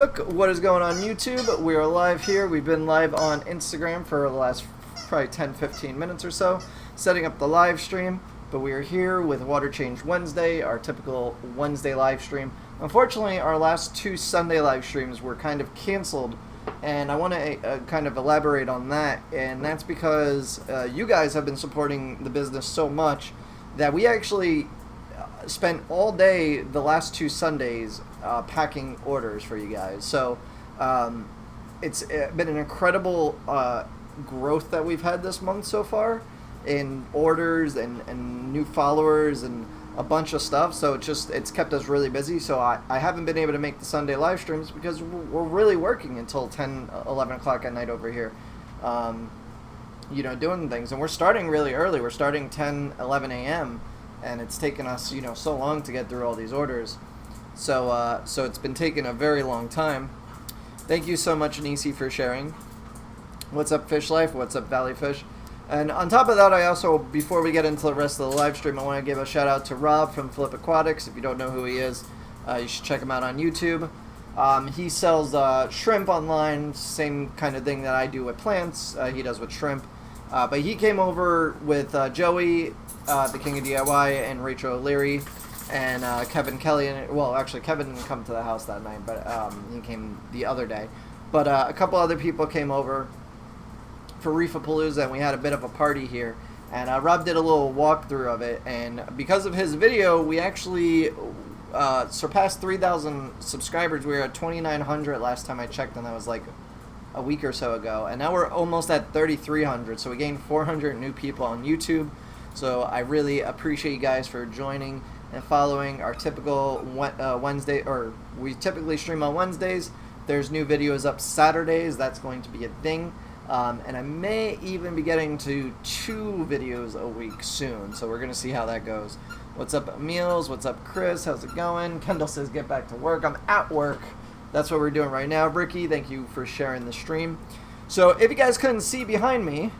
What is going on YouTube? We are live here. We've been live on Instagram for the last probably 10-15 minutes or so, setting up the live stream. But we are here with Water Change Wednesday, our typical Wednesday live stream. Unfortunately, our last two Sunday live streams were kind of canceled, and I want to kind of elaborate on that. And that's because you guys have been supporting the business so much that we actually spent all day the last two Sundays packing orders for you guys. So it's been an incredible growth that we've had this month so far in orders and new followers and a bunch of stuff. So it's kept us really busy. So I haven't been able to make the Sunday live streams because we're really working until 10, 11 o'clock at night over here. Doing things. And we're starting really early. We're starting 10, 11 a.m. And it's taken us, so long to get through all these orders. So it's been taking a very long time. Thank you so much, Nisi, for sharing. What's up, Fish Life? What's up, Valley Fish? And on top of that, I also, before we get into the rest of the live stream, I want to give a shout out to Rob from Flip Aquatics. If you don't know who he is, you should check him out on YouTube. He sells shrimp online, same kind of thing that I do with plants. He does with shrimp. But he came over with Joey, the King of DIY, and Rachel O'Leary, and Kevin Kelly. Well, actually, Kevin didn't come to the house that night, but he came the other day. But a couple other people came over for Reefapalooza, and we had a bit of a party here. And Rob did a little walkthrough of it, and because of his video, we actually surpassed 3,000 subscribers. We were at 2,900 last time I checked, and that was like a week or so ago. And now we're almost at 3,300, so we gained 400 new people on YouTube. So I really appreciate you guys for joining and following our typical Wednesday, or we typically stream on Wednesdays. There's new videos up Saturdays. That's going to be a thing. And I may even be getting to 2 videos a week soon. So we're going to see how that goes. What's up, Emils? What's up, Chris? How's it going? Kendall says get back to work. I'm at work. That's what we're doing right now. Ricky, thank you for sharing the stream. So if you guys couldn't see behind me,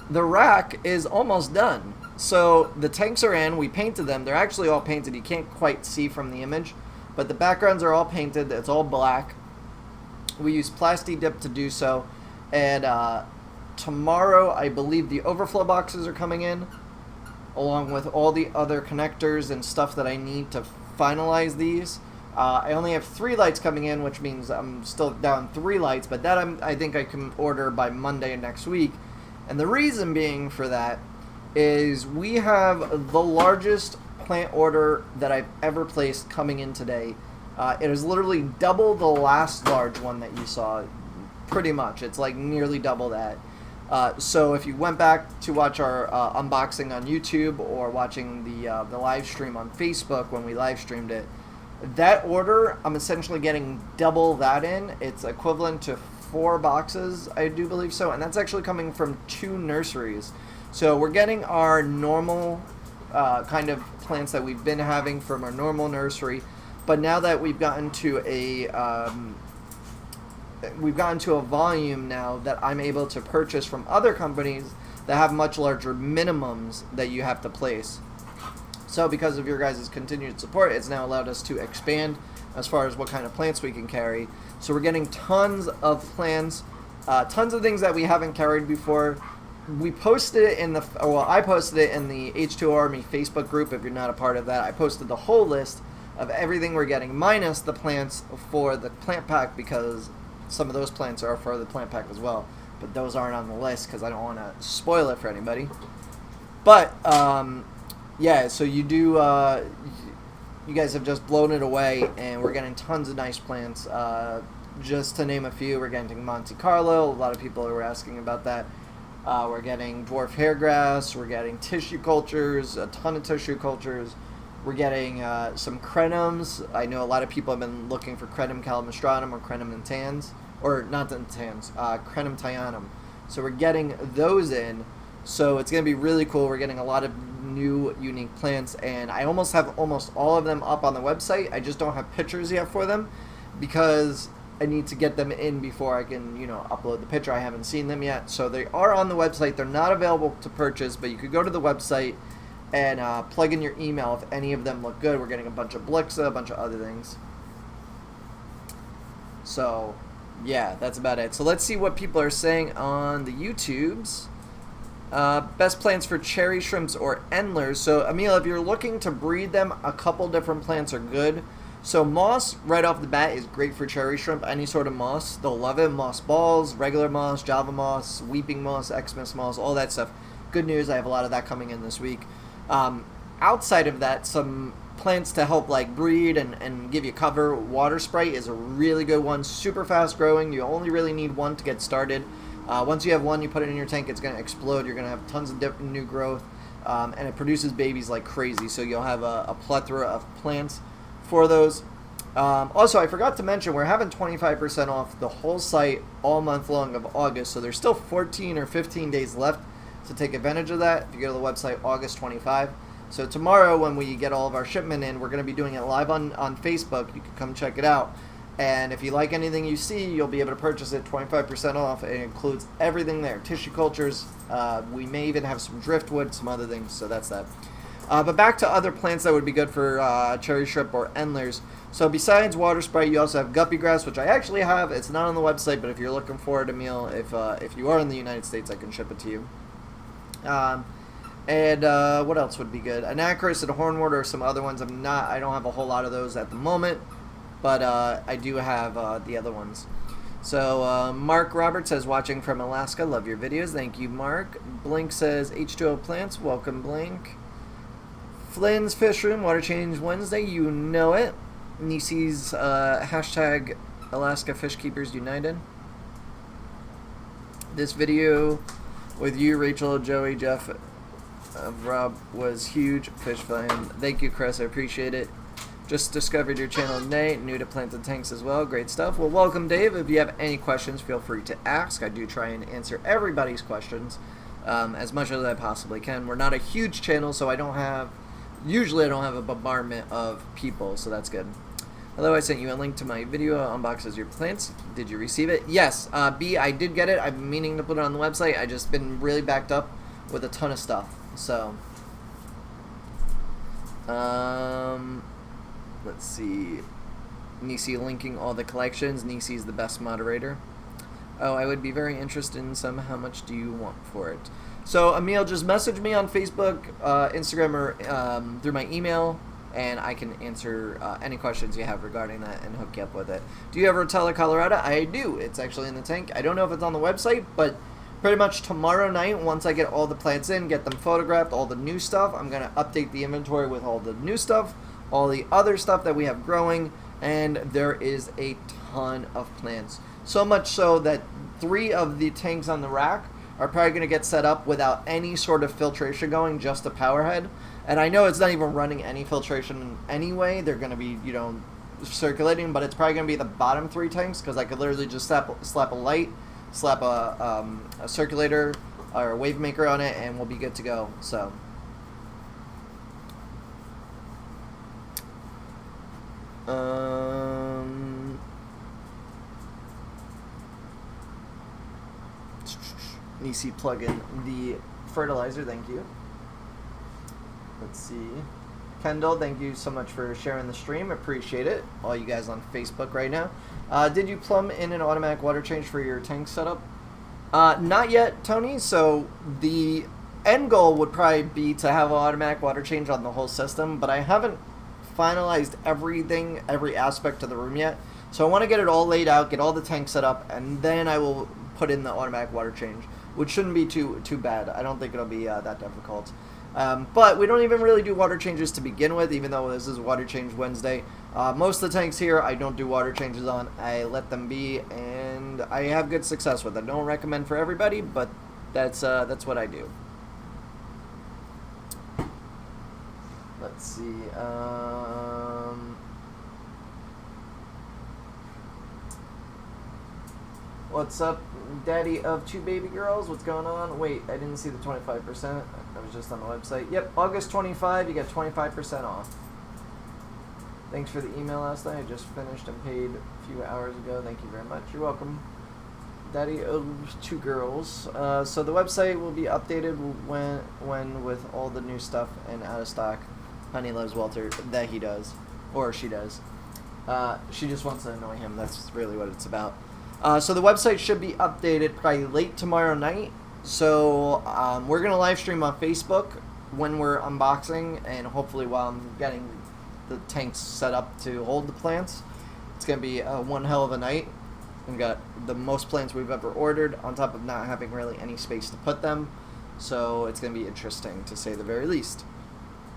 the rack is almost done. So the tanks are in. We painted them. They're actually all painted. You can't quite see from the image, but the backgrounds are all painted. It's all black. We use Plasti Dip to do so. And tomorrow, I believe the overflow boxes are coming in, along with all the other connectors and stuff that I need to finalize these. I only have 3 lights coming in, which means I'm still down 3 lights, but that I think I can order by Monday next week. And the reason being for that is we have the largest plant order that I've ever placed coming in today. It is literally double the last large one that you saw, pretty much. It's like nearly double that. So if you went back to watch our unboxing on YouTube or watching the live stream on Facebook when we live streamed it, that order, I'm essentially getting double that in. It's equivalent to 4 boxes, I do believe so, and that's actually coming from 2 nurseries. So we're getting our normal kind of plants that we've been having from our normal nursery, but now that we've gotten to a volume now that I'm able to purchase from other companies that have much larger minimums that you have to place. So because of your guys' continued support, it's now allowed us to expand as far as what kind of plants we can carry. So we're getting tons of plants, tons of things that we haven't carried before. We posted it in I posted it in the H2O Army Facebook group. If you're not a part of that, I posted the whole list of everything we're getting, minus the plants for the plant pack, because some of those plants are for the plant pack as well. But those aren't on the list because I don't want to spoil it for anybody. But yeah, so you guys have just blown it away, and we're getting tons of nice plants. Just to name a few, we're getting Monte Carlo. A lot of people are asking about that. We're getting dwarf hairgrass. We're getting tissue cultures, a ton of tissue cultures. We're getting some crenums. I know a lot of people have been looking for Crenum calamostratum or Crenum natans, or not natans, Crenum tianum. So we're getting those in. So it's going to be really cool. We're getting a lot of new unique plants, and I almost have almost all of them up on the website. I just don't have pictures yet for them because I need to get them in before I can, upload the picture. I haven't seen them yet. So they are on the website. They're not available to purchase, but you could go to the website and plug in your email if any of them look good. We're getting a bunch of Blixa, a bunch of other things. So, yeah, that's about it. So let's see what people are saying on the YouTubes. Best plants for cherry shrimps or endlers. So, Emil, if you're looking to breed them, a couple different plants are good. So moss, right off the bat, is great for cherry shrimp. Any sort of moss, they'll love it. Moss balls, regular moss, Java moss, weeping moss, Xmas moss, all that stuff. Good news, I have a lot of that coming in this week. Outside of that, some plants to help like breed and give you cover. Water Sprite is a really good one. Super fast growing. You only really need one to get started. Once you have one, you put it in your tank, it's going to explode. You're going to have tons of new growth. And it produces babies like crazy. So you'll have a plethora of plants for those. Also, I forgot to mention, we're having 25% off the whole site all month long of August. So there's still 14 or 15 days left to take advantage of that. If you go to the website, August 25. So tomorrow when we get all of our shipment in, we're going to be doing it live on Facebook. You can come check it out. And if you like anything you see, you'll be able to purchase it 25% off. It includes everything there. Tissue cultures. We may even have some driftwood, some other things. So that's that. But back to other plants that would be good for cherry shrimp or endlers. So besides Water Sprite, you also have guppy grass, which I actually have. It's not on the website, but if you're looking for it, Emil, if you are in the United States, I can ship it to you. What else would be good? Anacris and hornwort or some other ones. I don't have a whole lot of those at the moment, but I do have the other ones. So Mark Roberts says, watching from Alaska, love your videos. Thank you, Mark. Blink says, H2O plants, welcome, Blink. Flynn's Fish Room, Water Change Wednesday, you know it. Nisi's hashtag Alaska Fish Keepers United. This video with you, Rachel, Joey, Jeff, Rob was huge. Fish fan. Thank you, Chris. I appreciate it. Just discovered your channel today. New to planted tanks as well. Great stuff. Well, welcome, Dave. If you have any questions, feel free to ask. I do try and answer everybody's questions as much as I possibly can. We're not a huge channel, so usually I don't have a bombardment of people, so that's good. Hello, I sent you a link to my video unboxes your plants. Did you receive it? Yes, B, I did get it. I've been meaning to put it on the website. I just been really backed up with a ton of stuff. So, let's see. Nisi linking all the collections. Nisi's the best moderator. Oh, I would be very interested in some. How much do you want for it? So, Emil, just message me on Facebook, Instagram, or through my email, and I can answer any questions you have regarding that and hook you up with it. Do you have Rotella colorata? I do. It's actually in the tank. I don't know if it's on the website, but pretty much tomorrow night, once I get all the plants in, get them photographed, all the new stuff, I'm going to update the inventory with all the new stuff, all the other stuff that we have growing, and there is a ton of plants. So much so that 3 of the tanks on the rack are probably going to get set up without any sort of filtration going, just a power head. And I know it's not even running any filtration anyway. They're going to be, circulating, but it's probably going to be the bottom 3 tanks, because I could literally just slap a light, slap a circulator or a wave maker on it, and we'll be good to go. So Nisi plug in the fertilizer. Thank you. Let's see. Kendall, thank you so much for sharing the stream. Appreciate it. All you guys on Facebook right now. Did you plumb in an automatic water change for your tank setup? Not yet, Tony. So the end goal would probably be to have an automatic water change on the whole system, but I haven't finalized everything, every aspect of the room yet. So I want to get it all laid out, get all the tanks set up, and then I will put in the automatic water change, which shouldn't be too bad. I don't think it'll be that difficult. But we don't even really do water changes to begin with, even though this is Water Change Wednesday. Most of the tanks here I don't do water changes on. I let them be, and I have good success with it. I don't recommend for everybody, but that's what I do. Let's see. What's up, daddy of 2 baby girls? What's going on? Wait, I didn't see the 25%. I was just on the website. Yep, August 25, you get 25% off. Thanks for the email last night. I just finished and paid a few hours ago. Thank you very much. You're welcome. Daddy of 2 girls. So the website will be updated when with all the new stuff and out of stock. Honey loves Walter. That he does. Or she does. She just wants to annoy him. That's really what it's about. So the website should be updated probably late tomorrow night. So we're going to live stream on Facebook when we're unboxing, and hopefully while I'm getting the tanks set up to hold the plants. It's going to be one hell of a night. We've got the most plants we've ever ordered, on top of not having really any space to put them. So it's going to be interesting, to say the very least.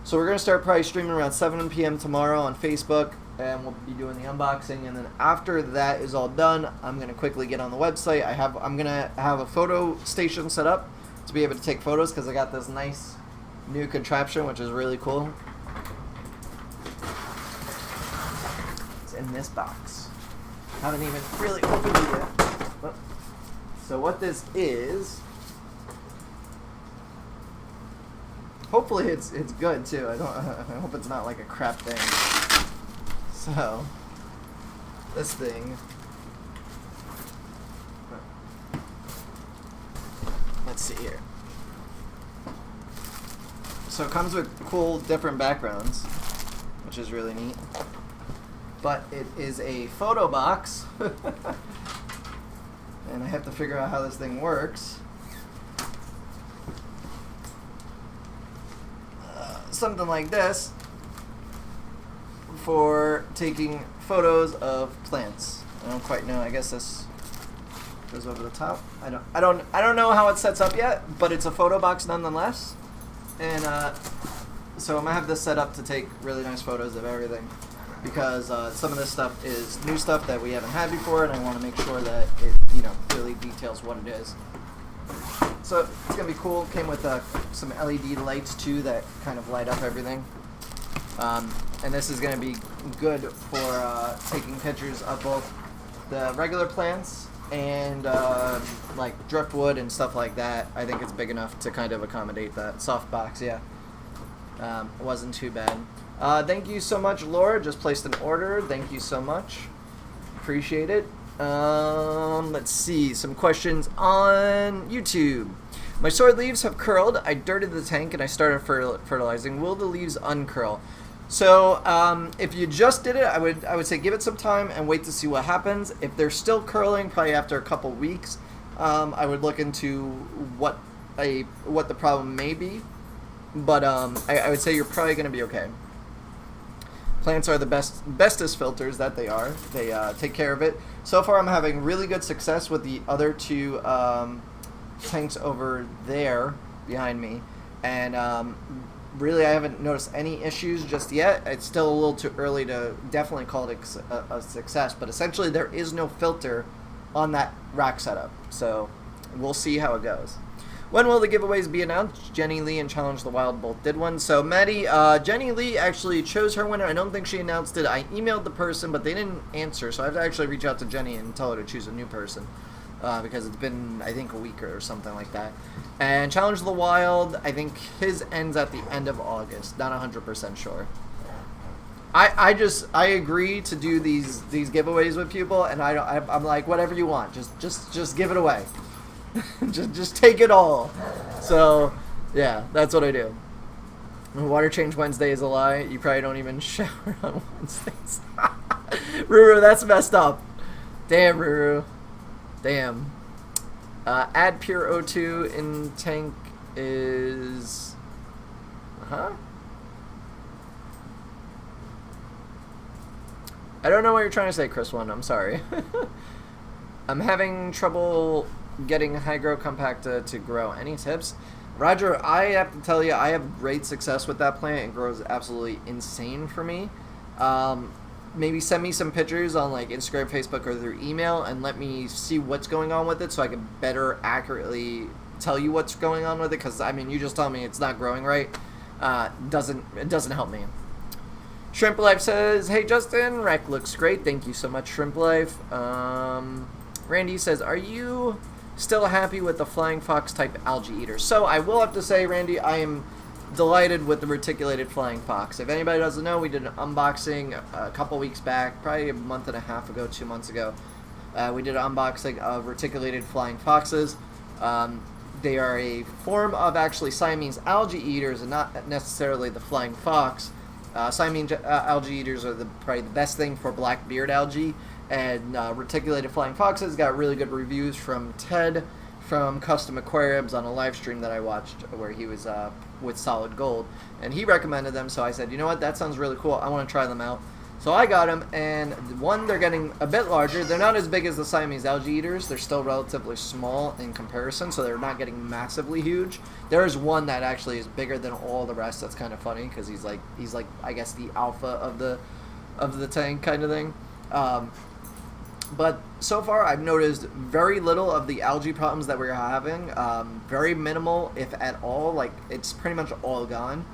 So we're going to start probably streaming around 7 p.m. tomorrow on Facebook, and we'll be doing the unboxing. And then after that is all done, I'm going to quickly get on the website. I'm going to have a photo station set up to be able to take photos, because I got this nice new contraption, which is really cool. It's in this box. Haven't even really opened it yet. So what this is, hopefully it's good too. I hope it's not like a crap thing. So this thing, let's see here. So it comes with cool different backgrounds, which is really neat. But it is a photo box, and I have to figure out how this thing works. Something like this for taking photos of plants. I don't quite know. I guess this goes over the top. I don't know how it sets up yet, but it's a photo box nonetheless. And so I'm gonna have this set up to take really nice photos of everything, because some of this stuff is new stuff that we haven't had before, and I want to make sure that it, really details what it is. So it's gonna be cool. Came with some LED lights too that kind of light up everything. And this is gonna be good for taking pictures of both the regular plants and like driftwood and stuff like that. I think it's big enough to kind of accommodate that. Soft box, yeah. It wasn't too bad. Thank you so much, Laura. Just placed an order. Thank you so much. Appreciate it. Let's see. Some questions on YouTube. My soy leaves have curled. I dirted the tank and I started fertilizing. Will the leaves uncurl? So if you just did it, I would say give it some time and wait to see what happens. If they're still curling, probably after a couple weeks, I would look into what the problem may be. But I would say you're probably going to be okay. Plants are the bestest filters that they are. They take care of it. So far, I'm having really good success with the other two tanks over there behind me, and really I haven't noticed any issues just yet. It's still a little too early to definitely call it a success, but essentially there is no filter on that rack setup, so we'll see how it goes. When will the giveaways be announced? Jenny Lee and Challenge the Wild both did one. So, Maddie, Jenny Lee actually chose her winner. I don't think she announced it. I emailed the person, but they didn't answer. So I have to actually reach out to Jenny and tell her to choose a new person. Because it's been, I think, a week or something like that. And Challenge the Wild, I think his ends at the end of August. Not 100% sure. I agree to do these giveaways with people, and I'm like, whatever you want. Just give it away. just take it all. So, yeah, that's what I do. Water change Wednesday is a lie. You probably don't even shower on Wednesdays. Ruru, that's messed up. Damn, Ruru. Damn. Add pure O2 in tank is... Huh? I don't know what you're trying to say, Chris One. I'm sorry. I'm having trouble getting Hygro Compacta to grow. Any tips? Roger, I have to tell you, I have great success with that plant. It grows absolutely insane for me. Maybe send me some pictures on like Instagram, Facebook, or through email, and let me see what's going on with it so I can better accurately tell you what's going on with it, because I mean, you just tell me it's not growing right. It doesn't help me. Shrimp Life says, hey Justin, Rec looks great. Thank you so much, Shrimp Life. Randy says, are you still happy with the Flying Fox type algae eater? So I will have to say, Randy, I am delighted with the reticulated Flying Fox. If anybody doesn't know, we did an unboxing a couple weeks back, probably a month and a half ago, 2 months ago. We did an unboxing of reticulated Flying Foxes. They are a form of actually Siamese algae eaters and not necessarily the Flying Fox. Siamese algae eaters are probably the best thing for black beard algae, and reticulated flying foxes got really good reviews from Ted from Custom Aquariums on a live stream that I watched where he was with Solid Gold, and he recommended them, so I said, you know what, that sounds really cool, I want to try them out. So I got them, and one, they're getting a bit larger. They're not as big as the Siamese algae eaters. They're still relatively small in comparison, so they're not getting massively huge. There is one that actually is bigger than all the rest. That's kind of funny because he's like I guess the alpha of the tank kind of thing. But so far, I've noticed very little of the algae problems that we're having. Very minimal, if at all. Like, it's pretty much all gone.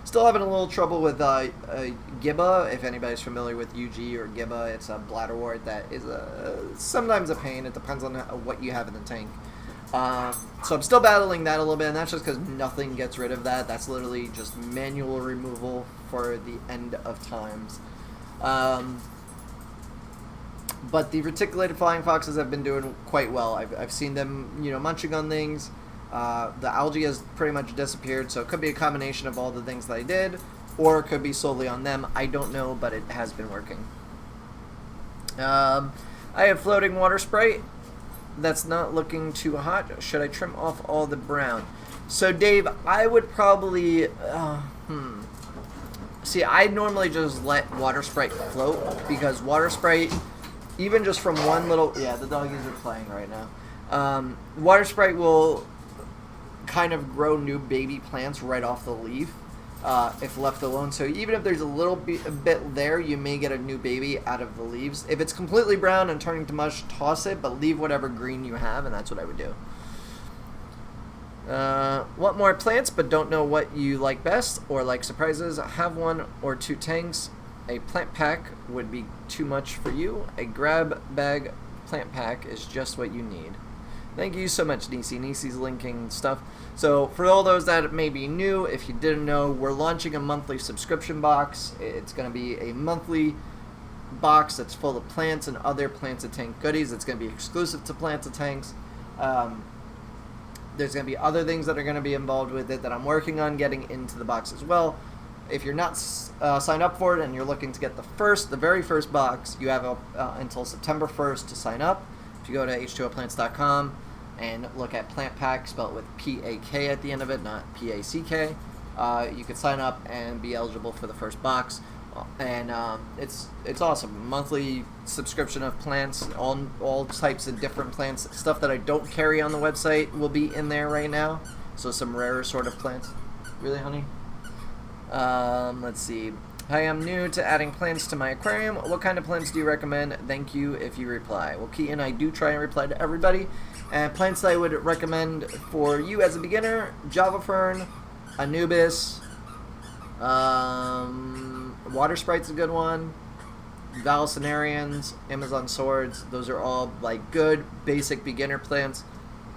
Still having a little trouble with Gibba. If anybody's familiar with UG or Gibba, it's a bladderwort that is sometimes a pain. It depends on what you have in the tank. So I'm still battling that a little bit, and that's just because nothing gets rid of that. That's literally just manual removal for the end of times. But the reticulated flying foxes have been doing quite well. I've seen them, munching on things. The algae has pretty much disappeared, so it could be a combination of all the things that I did, or it could be solely on them. I don't know, but it has been working. I have floating water sprite that's not looking too hot. Should I trim off all the brown? So Dave, I would probably see, I normally just let water sprite float, because water sprite, even just from one little, the doggies are playing right now. Water sprite will kind of grow new baby plants right off the leaf if left alone. So even if there's a bit there, you may get a new baby out of the leaves. If it's completely brown and turning to mush, toss it, but leave whatever green you have, and that's what I would do. Want more plants but don't know what you like best or like surprises? Have one or two tanks. A plant pack would be too much for you. A grab bag plant pack is just what you need. Thank you so much, Nisi. Nisi's linking stuff. So for all those that may be new, if you didn't know, we're launching a monthly subscription box. It's going to be a monthly box that's full of plants and other Plants a Tank goodies. It's going to be exclusive to Plants a Tanks. There's going to be other things that are going to be involved with it that I'm working on getting into the box as well. If you're not signed up for it and you're looking to get the very first box, you have until September 1st to sign up. If you go to h2oplants.com and look at Plant Pack, spelled with P-A-K at the end of it, not P-A-C-K, you can sign up and be eligible for the first box. And it's awesome. Monthly subscription of plants, all types of different plants. Stuff that I don't carry on the website will be in there right now. So some rarer sort of plants. Really, honey? Let's see. Hi, I'm new to adding plants to my aquarium. What kind of plants do you recommend? Thank you if you reply. Well, Keaton, I do try and reply to everybody. And plants that I would recommend for you as a beginner: Java Fern, Anubis, Water Sprite's a good one, Valsenarians, Amazon Swords. Those are all like good basic beginner plants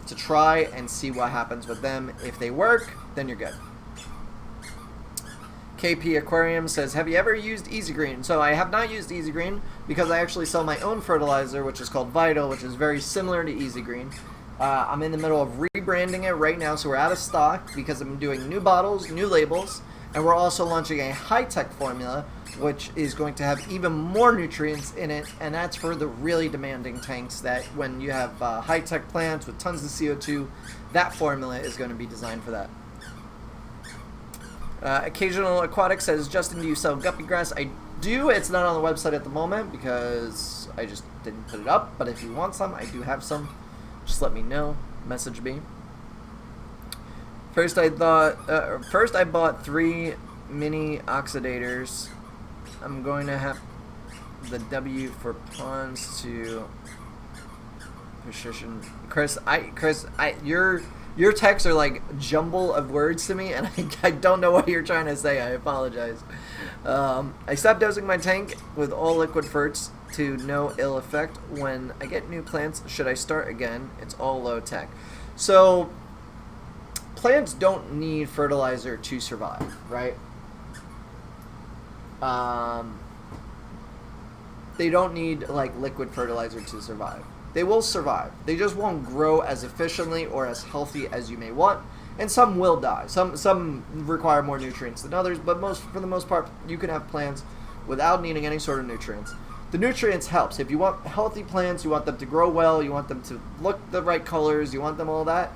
to try and see what happens with them. If they work, then you're good. KP Aquarium says, have you ever used Easy Green? So I have not used Easy Green because I actually sell my own fertilizer, which is called Vital, which is very similar to Easy Green. I'm in the middle of rebranding it right now, so we're out of stock because I'm doing new bottles, new labels, and we're also launching a high-tech formula, which is going to have even more nutrients in it, and that's for the really demanding tanks that when you have high-tech plants with tons of CO2, that formula is going to be designed for that. Occasional Aquatic says, Justin, do you sell guppy grass? I do. It's not on the website at the moment because I just didn't put it up, but if you want some, I do have some. Just let me know. Message me. First I bought 3 mini oxidators. I'm going to have the W for ponds to precision. Chris, your texts are like jumble of words to me, and I don't know what you're trying to say. I apologize. I stopped dosing my tank with all liquid ferts to no ill effect. When I get new plants, should I start again? It's all low tech. So plants don't need fertilizer to survive, right? They don't need like liquid fertilizer to survive. They will survive. They just won't grow as efficiently or as healthy as you may want. and some will die. Some require more nutrients than others, but for the most part, you can have plants without needing any sort of nutrients. The nutrients helps. If you want healthy plants, you want them to grow well, you want them to look the right colors, you want them all that,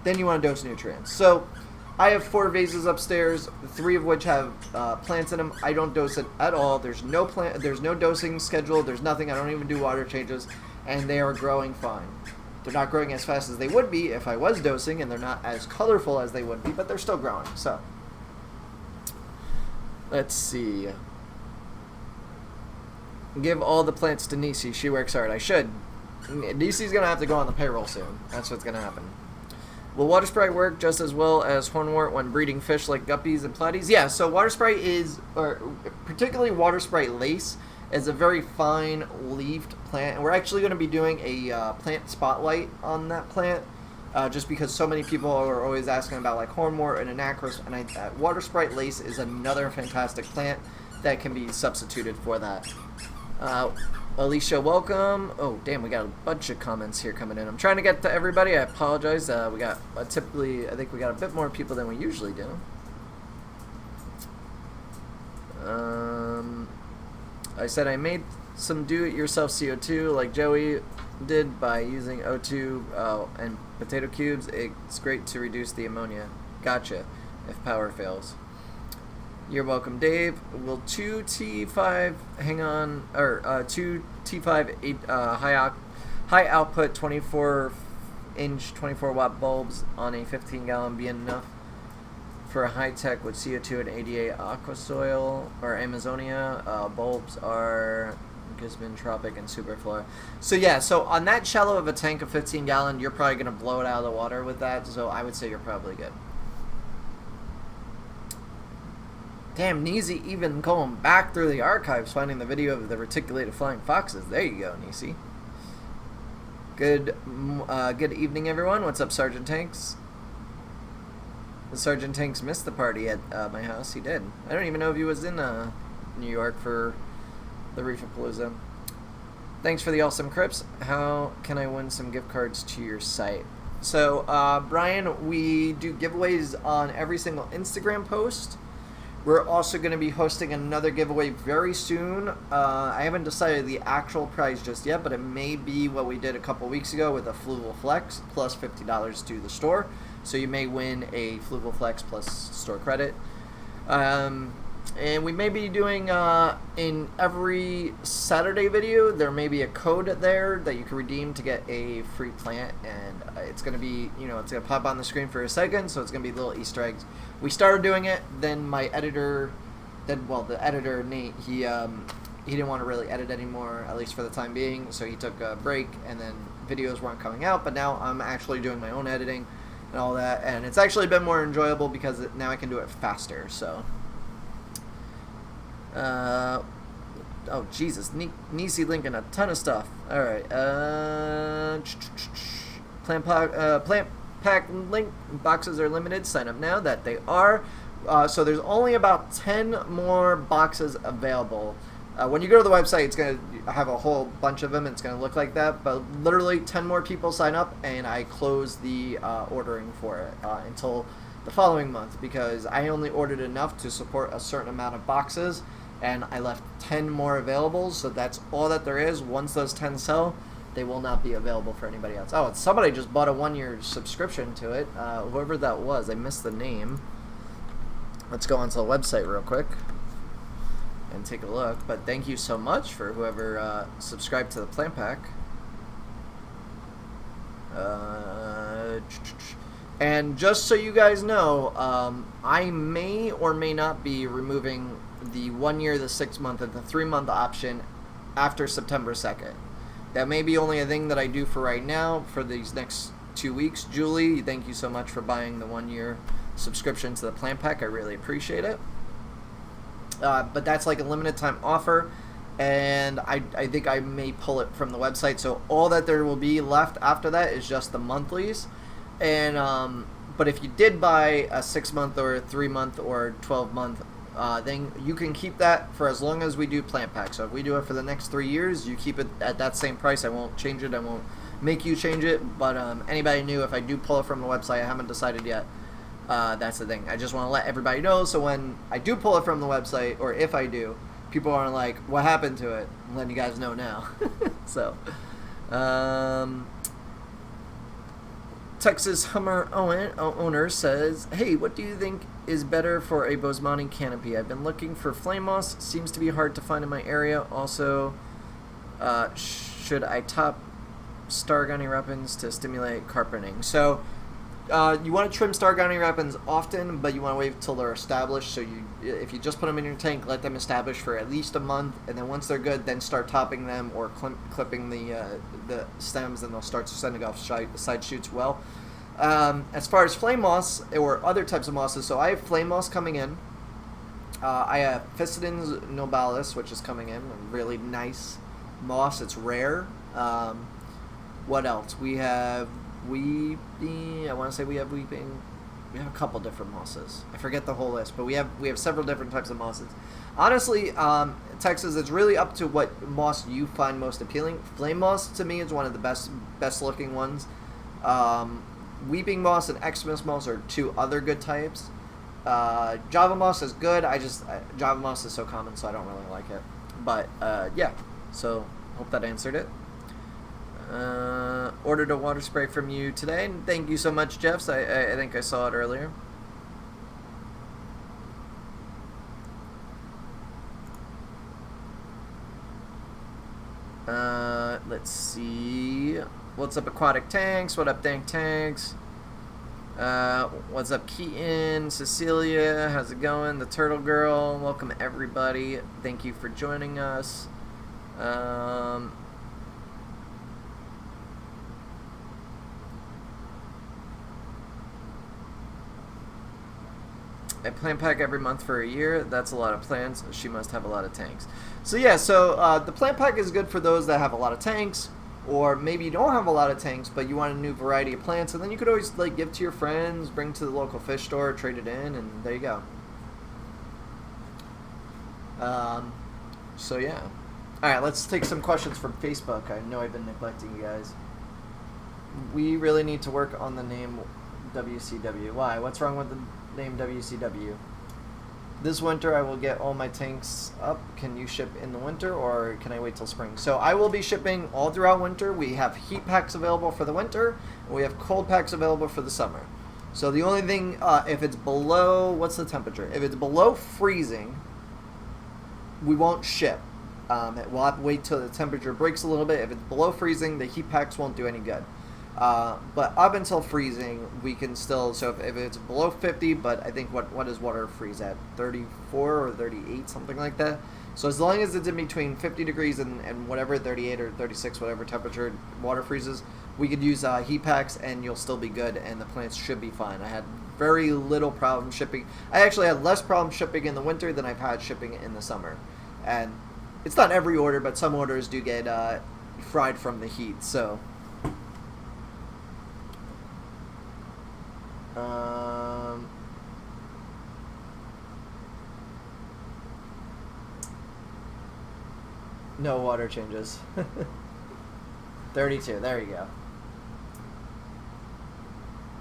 then you want to dose nutrients. So I have 4 vases upstairs, 3 of which have plants in them. I don't dose it at all. There's no dosing schedule. There's nothing. I don't even do water changes, and they are growing fine. They're not growing as fast as they would be if I was dosing, and they're not as colorful as they would be, but they're still growing. So let's see. Give all the plants to Nisi. She works hard. I should. Nisi's going to have to go on the payroll soon. That's what's going to happen. Will water sprite work just as well as hornwort when breeding fish like guppies and platies? Yeah, so water sprite is, or particularly water sprite lace, is a very fine leafed plant. And we're actually going to be doing a plant spotlight on that plant just because so many people are always asking about like hornwort and anacris. And water sprite lace is another fantastic plant that can be substituted for that. Alicia, welcome. Oh, damn, we got a bunch of comments here coming in. I'm trying to get to everybody. I apologize. We got I think we got a bit more people than we usually do. I said I made some do-it-yourself CO2 like Joey did by using O2 and potato cubes. It's great to reduce the ammonia. Gotcha. If power fails. You're welcome, Dave. Will 2 T5 2 T5 high output 24-inch 24-watt bulbs on a 15-gallon be enough for a high tech with CO2 and ADA aqua soil or Amazonia? Bulbs are Gisborne, Tropic, and Superflora. So yeah, so on that shallow of a tank of 15-gallon, you're probably gonna blow it out of the water with that. So I would say you're probably good. Damn, Nisi even going back through the archives, finding the video of the reticulated flying foxes. There you go, Nisi. Good evening, everyone. What's up, Sergeant Tanks? Sergeant Tanks missed the party at my house. He did. I don't even know if he was in New York for the Reefapalooza. Thanks for the awesome Crips. How can I win some gift cards to your site? So, Brian, we do giveaways on every single Instagram post. We're also going to be hosting another giveaway very soon. I haven't decided the actual prize just yet, but it may be what we did a couple weeks ago with a Fluval Flex plus $50 to the store. So you may win a Fluval Flex plus store credit. And we may be doing, in every Saturday video, there may be a code there that you can redeem to get a free plant. And it's going to be, it's going to pop on the screen for a second, so it's going to be little Easter eggs. We started doing it, then my editor, the editor, Nate, he didn't want to really edit anymore, at least for the time being, so he took a break, and then videos weren't coming out, but now I'm actually doing my own editing and all that, and it's actually been more enjoyable because now I can do it faster, so... oh Jesus, Nisi linking a ton of stuff. Alright, plant pack link boxes are limited. Sign up now. That they are. So there's only about 10 more boxes available. When you go to the website, it's going to have a whole bunch of them. It's going to look like that. But literally 10 more people sign up, and I close the ordering for it until the following month, because I only ordered enough to support a certain amount of boxes, and I left 10 more available. So that's all that there is. Once those 10 sell, they will not be available for anybody else. Oh, somebody just bought a 1-year subscription to it. Whoever that was, I missed the name. Let's go onto the website real quick and take a look. But thank you so much for whoever subscribed to the plant pack. And just so you guys know, I may or may not be removing the 1 year, the 6 month, and the 3 month option after September 2nd. That may be only a thing that I do for right now for these next 2 weeks. Julie, thank you so much for buying the 1 year subscription to the plant pack. I really appreciate it. But that's like a limited time offer, and I think I may pull it from the website. So all that there will be left after that is just the monthlies. And but if you did buy a 6 month or a 3 month or 12 month, then you can keep that for as long as we do plant pack. So if we do it for the next 3 years, you keep it at that same price. I won't change it. I won't make you change it. But anybody new, if I do pull it from the website, I haven't decided yet. That's the thing. I just want to let everybody know, so when I do pull it from the website, or if I do, people aren't like, what happened to it? I'm letting you guys know now. So, Texas Hummer owner says, hey, what do you think is better for a Bosemani canopy? I've been looking for flame moss. Seems to be hard to find in my area. Also, should I top star gunny weapons to stimulate carpeting? So, you want to trim star gunny weapons often, but you want to wait till they're established. So if you just put them in your tank, let them establish for at least a month, and then once they're good, then start topping them or clipping the stems, and they'll start sending off side shoots well. As far as flame moss or other types of mosses, so I have flame moss coming in. I have Physcidens nobilis, which is coming in, a really nice moss. It's rare. What else? We have weeping. I want to say we have weeping. We have a couple different mosses. I forget the whole list, but we have several different types of mosses. Honestly, Texas, it's really up to what moss you find most appealing. Flame moss to me is one of the best looking ones. Weeping moss and Xmas moss are two other good types. Java moss is good. Java moss is so common, so I don't really like it. But yeah, so hope that answered it. Ordered a water spray from you today. Thank you so much, Jeff. I think I saw it earlier. Let's see. What's up, Aquatic Tanks? What up, Dank Tanks? What's up, Keaton? Cecilia, how's it going? The Turtle Girl, welcome everybody. Thank you for joining us. I plant pack every month for a year. That's a lot of plants. She must have a lot of tanks. So yeah, the plant pack is good for those that have a lot of tanks, or maybe you don't have a lot of tanks, but you want a new variety of plants, and then you could always like give to your friends, bring to the local fish store, trade it in, and there you go. So yeah. All right, let's take some questions from Facebook. I know I've been neglecting you guys. We really need to work on the name WCW. Why? What's wrong with the name WCW? This winter I will get all my tanks up. Can you ship in the winter, or can I wait till spring? So I will be shipping all throughout winter. We have heat packs available for the winter, and we have cold packs available for the summer. So the only thing, if it's below, what's the temperature? If it's below freezing, we won't ship. We'll have to wait till the temperature breaks a little bit. If it's below freezing, the heat packs won't do any good. But up until freezing, we can still, so if it's below 50, but I think what does water freeze at? 34 or 38, something like that. So as long as it's in between 50 degrees and whatever, 38 or 36, whatever temperature water freezes, we could use heat packs, and you'll still be good, and the plants should be fine. I had very little problem shipping. I actually had less problem shipping in the winter than I've had shipping in the summer. And it's not every order, but some orders do get fried from the heat, so... no water changes. 32, there you go.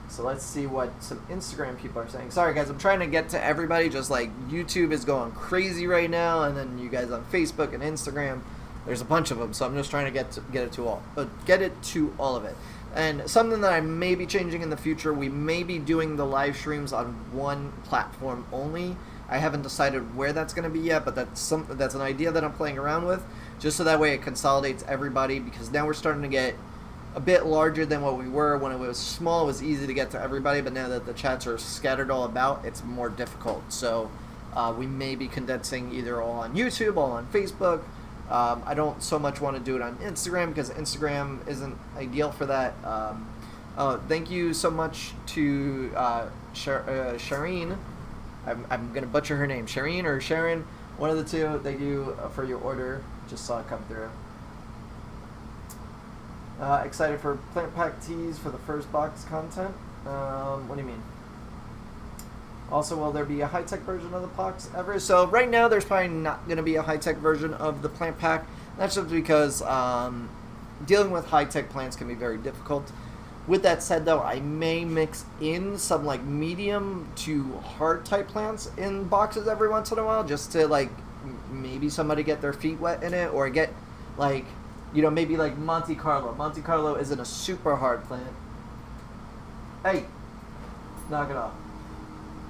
So let's see what some Instagram people are saying. Sorry guys, I'm trying to get to everybody, just like YouTube is going crazy right now, and then you guys on Facebook and Instagram, there's a bunch of them, so I'm just trying to get it to all of it. And something that I may be changing in the future, we may be doing the live streams on one platform only. I haven't decided where that's going to be yet, but that's an idea that I'm playing around with, just so that way it consolidates everybody, because now we're starting to get a bit larger than what we were. When it was small, it was easy to get to everybody, but now that the chats are scattered all about, it's more difficult. So we may be condensing either all on YouTube, all on Facebook. I don't so much want to do it on Instagram, because Instagram isn't ideal for that. Thank you so much to Shireen. I'm going to butcher her name. Shireen or Sharon, one of the two. Thank you for your order. Just saw it come through. Excited for plant pack teas for the first box content. What do you mean? Also, will there be a high-tech version of the box ever? So right now, there's probably not going to be a high-tech version of the plant pack. That's just because dealing with high-tech plants can be very difficult. With that said, though, I may mix in some like medium to hard type plants in boxes every once in a while, just to like maybe somebody get their feet wet in it, or get like, you know, maybe like Monte Carlo. Monte Carlo isn't a super hard plant. Hey, knock it off.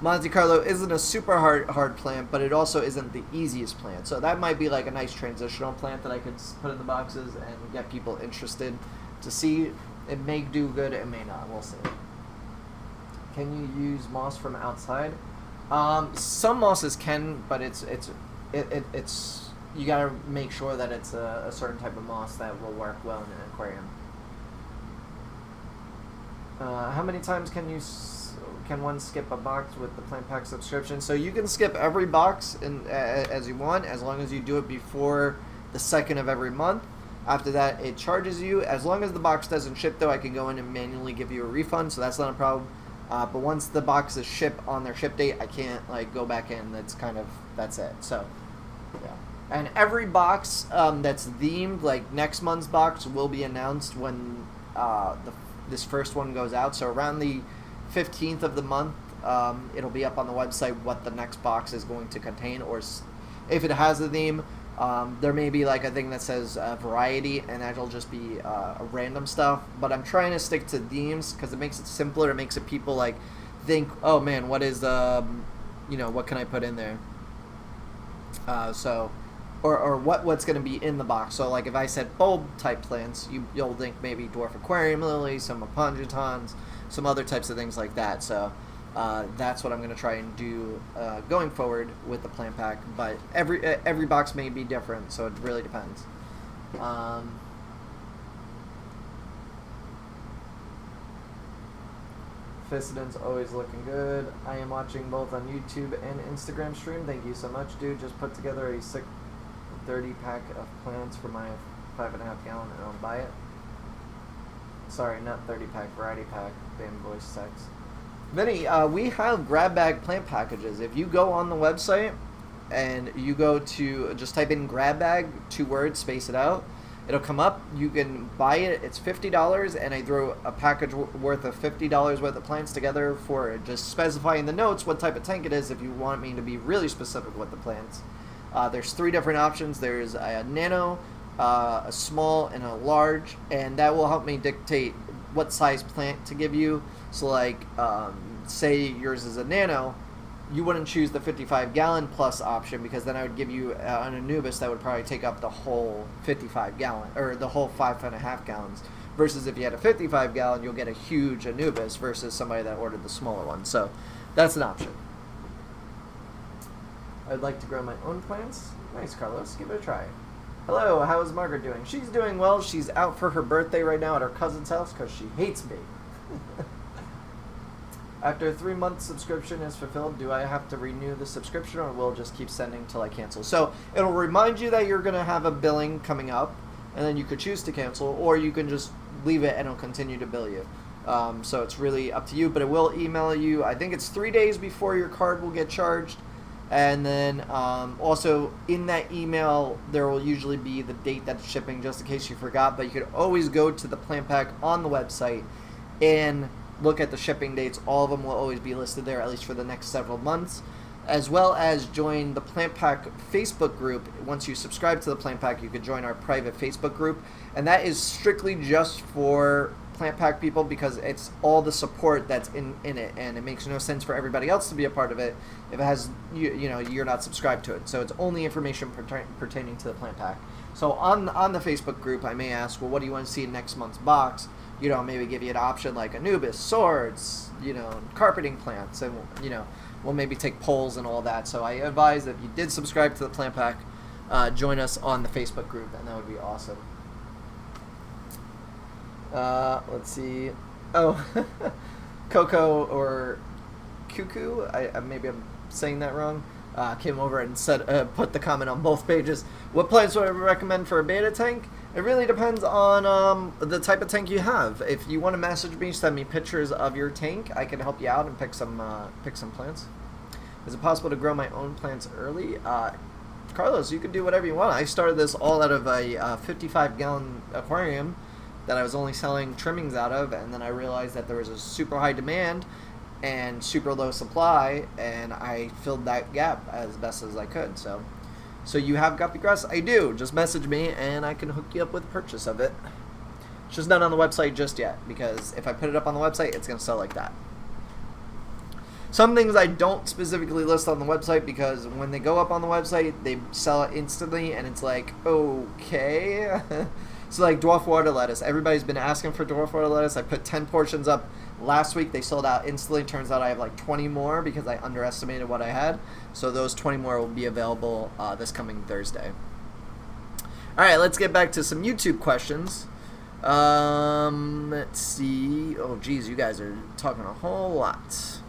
Monte Carlo isn't a super hard plant, but it also isn't the easiest plant. So that might be like a nice transitional plant that I could put in the boxes and get people interested to see. It may do good, it may not. We'll see. Can you use moss from outside? Some mosses can, but it's you gotta make sure that it's a certain type of moss that will work well in an aquarium. How many times can one skip a box with the plant pack subscription? So you can skip every box as you want, as long as you do it before the 2nd of every month. After that, it charges you. As long as the box doesn't ship, though, I can go in and manually give you a refund, so that's not a problem. But once the boxes ship on their ship date, I can't like go back in. That's it. So, yeah. And every box that's themed, like next month's box, will be announced when this first one goes out. So around the 15th of the month, it'll be up on the website what the next box is going to contain, or if it has a theme. There may be like a thing that says variety, and that'll just be random stuff. But I'm trying to stick to themes because it makes it simpler. It makes it people like think, oh man, what is what can I put in there? Or what's going to be in the box. So like if I said bulb type plants, you'll think maybe dwarf aquarium lilies, some apongitons, some other types of things like that. So. That's what I'm going to try and do going forward with the plant pack, but every box may be different, so it really depends. Fissidon's always looking good. I am watching both on YouTube and Instagram stream. Thank you so much, dude. Just put together a 30 pack of plants for my 5.5 gallon, and I'll buy it. Sorry, not 30 pack, variety pack. Damn voice sex. Vinny, we have grab bag plant packages. If you go on the website and you go to just type in grab bag, 2 words, space it out, it'll come up. You can buy it. It's $50, and I throw a package worth of $50 worth of plants together for just specifying the notes what type of tank it is if you want me to be really specific with the plants. There's 3 different options. There's a nano, a small, and a large, and that will help me dictate what size plant to give you. So like, say yours is a nano, you wouldn't choose the 55 gallon plus option, because then I would give you an Anubis that would probably take up the whole 55 gallon, or the whole 5.5 gallons. Versus if you had a 55 gallon, you'll get a huge Anubis versus somebody that ordered the smaller one. So that's an option. I'd like to grow my own plants. Nice, Carlos. Give it a try. Hello, how is Margaret doing? She's doing well. She's out for her birthday right now at her cousin's house because she hates me. After a 3-month subscription is fulfilled, do I have to renew the subscription, or will it just keep sending till I cancel? So it'll remind you that you're going to have a billing coming up, and then you could choose to cancel, or you can just leave it and it'll continue to bill you. So it's really up to you, but it will email you. I think it's 3 days before your card will get charged. And then also in that email, there will usually be the date that's shipping, just in case you forgot. But you could always go to the plant pack on the website and look at the shipping dates. All of them will always be listed there, at least for the next several months. As well as join the Plant Pack Facebook group. Once you subscribe to the Plant Pack, you could join our private Facebook group. And that is strictly just for Plant Pack people, because it's all the support that's in it, and it makes no sense for everybody else to be a part of it if it has you're not subscribed to it. So it's only information pertaining to the Plant Pack. So on the Facebook group, I may ask, well, what do you want to see in next month's box? Maybe give you an option like Anubis, swords, carpeting plants, and we'll maybe take polls and all that. So I advise that if you did subscribe to the Plant Pack, join us on the Facebook group, and that would be awesome. Let's see. Oh, Coco or Cuckoo, maybe I'm saying that wrong, came over and said, put the comment on both pages. What plants would I recommend for a beta tank? It really depends on the type of tank you have. If you want to message me, send me pictures of your tank. I can help you out and pick some plants. Is it possible to grow my own plants early? Carlos, you can do whatever you want. I started this all out of a 55-gallon aquarium. that I was only selling trimmings out of, and then I realized that there was a super high demand and super low supply, and I filled that gap as best as I could. So you have guppy grass? I do. Just message me and I can hook you up with purchase of it. It's just not on the website just yet, because if I put it up on the website, it's going to sell like that. Some things I don't specifically list on the website, because when they go up on the website, they sell it instantly, and it's like, okay. So like dwarf water lettuce. Everybody's been asking for dwarf water lettuce. I put 10 portions up last week. They sold out instantly. Turns out I have like 20 more because I underestimated what I had. So those 20 more will be available this coming Thursday. All right, let's get back to some YouTube questions. Let's see. Oh, geez, you guys are talking a whole lot.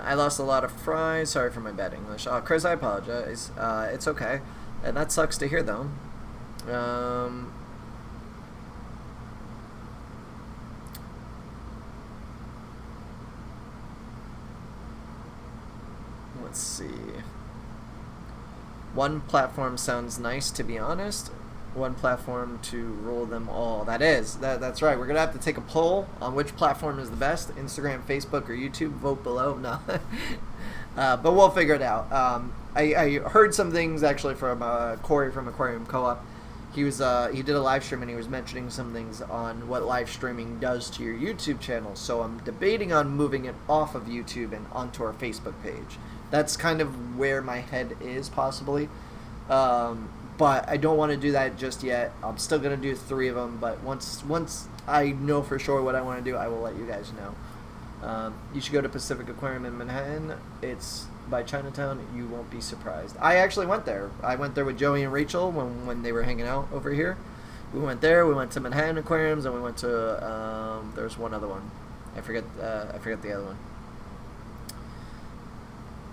I lost a lot of fries. Sorry for my bad English. Chris, I apologize. It's okay. And that sucks to hear, though. Let's see. One platform sounds nice, to be honest. One platform to rule them all. That's right. We're gonna have to take a poll on which platform is the best: Instagram, Facebook, or YouTube. Vote below. No, but we'll figure it out. I heard some things actually from Corey from Aquarium Co-op. He did a live stream and he was mentioning some things on what live streaming does to your YouTube channel. So I'm debating on moving it off of YouTube and onto our Facebook page. That's kind of where my head is, possibly. But I don't want to do that just yet. I'm still going to do 3 of them, but once I know for sure what I want to do, I will let you guys know. You should go to Pacific Aquarium in Manhattan. It's by Chinatown. You won't be surprised. I actually went there. I went there with Joey and Rachel when they were hanging out over here. We went there. We went to Manhattan Aquariums, and we went to there's one other one. I forget the other one.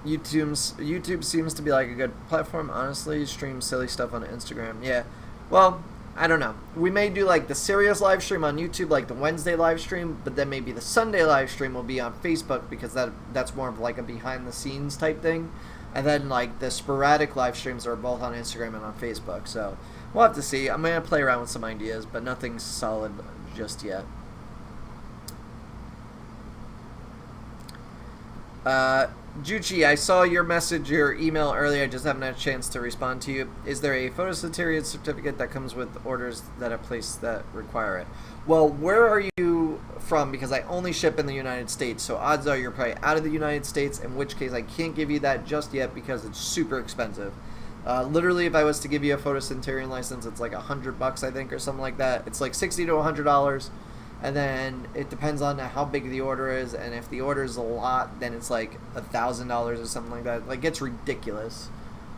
YouTube seems to be like a good platform, honestly. Stream silly stuff on Instagram. Yeah. Well, I don't know. We may do like the serious live stream on YouTube, like the Wednesday live stream, but then maybe the Sunday live stream will be on Facebook, because that's more of like a behind the scenes type thing. And then like the sporadic live streams are both on Instagram and on Facebook. So we'll have to see. I'm going to play around with some ideas, but nothing's solid just yet. Juchi, I saw your email earlier. I just haven't had a chance to respond to you. Is there a photosynthesis certificate that comes with orders that are placed that require it? Well, where are you from? Because I only ship in the United States, so odds are you're probably out of the United States, in which case I can't give you that just yet because it's super expensive. Literally, if I was to give you a photosynthesis license, it's like $100, I think, or something like that. It's like $60 to $100. And then it depends on how big the order is, and if the order is a lot, then it's like $1,000 or something like that. Like, it's ridiculous.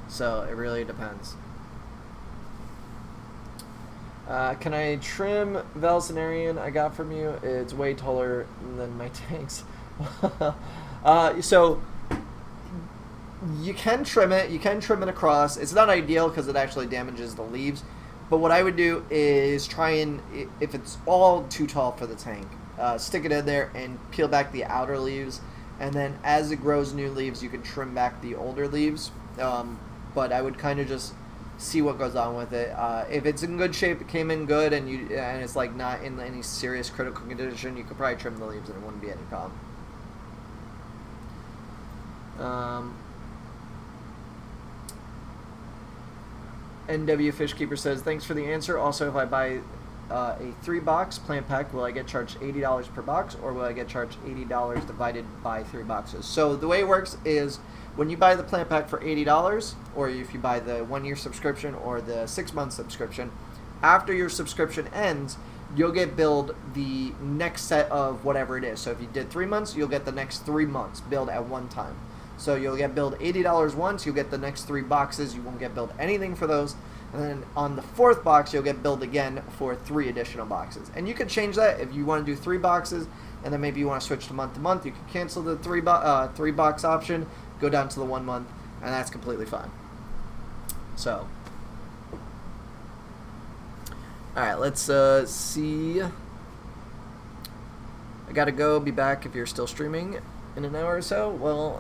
So it really depends. Can I trim Valsenarian I got from you? It's way taller than my tanks. So you can trim it. You can trim it across. It's not ideal because it actually damages the leaves. But what I would do is try and, if it's all too tall for the tank, stick it in there and peel back the outer leaves. And then as it grows new leaves, you can trim back the older leaves. But I would kind of just see what goes on with it. If it's in good shape, it came in good, and it's like not in any serious critical condition, you could probably trim the leaves and it wouldn't be any problem. NW Fishkeeper says, thanks for the answer. Also, if I buy a 3-box plant pack, will I get charged $80 per box, or will I get charged $80 divided by 3 boxes? So the way it works is when you buy the plant pack for $80, or if you buy the 1-year subscription or the 6-month subscription, after your subscription ends, you'll get billed the next set of whatever it is. So if you did 3 months, you'll get the next 3 months billed at one time. So you'll get billed $80 once, you'll get the next 3 boxes, you won't get billed anything for those, and then on the 4th box, you'll get billed again for 3 additional boxes. And you can change that if you want to do 3 boxes, and then maybe you want to switch to month, you can cancel the 3-box option, go down to the 1 month, and that's completely fine. So, alright, let's see. I gotta go, be back if you're still streaming. in an hour or so. Well,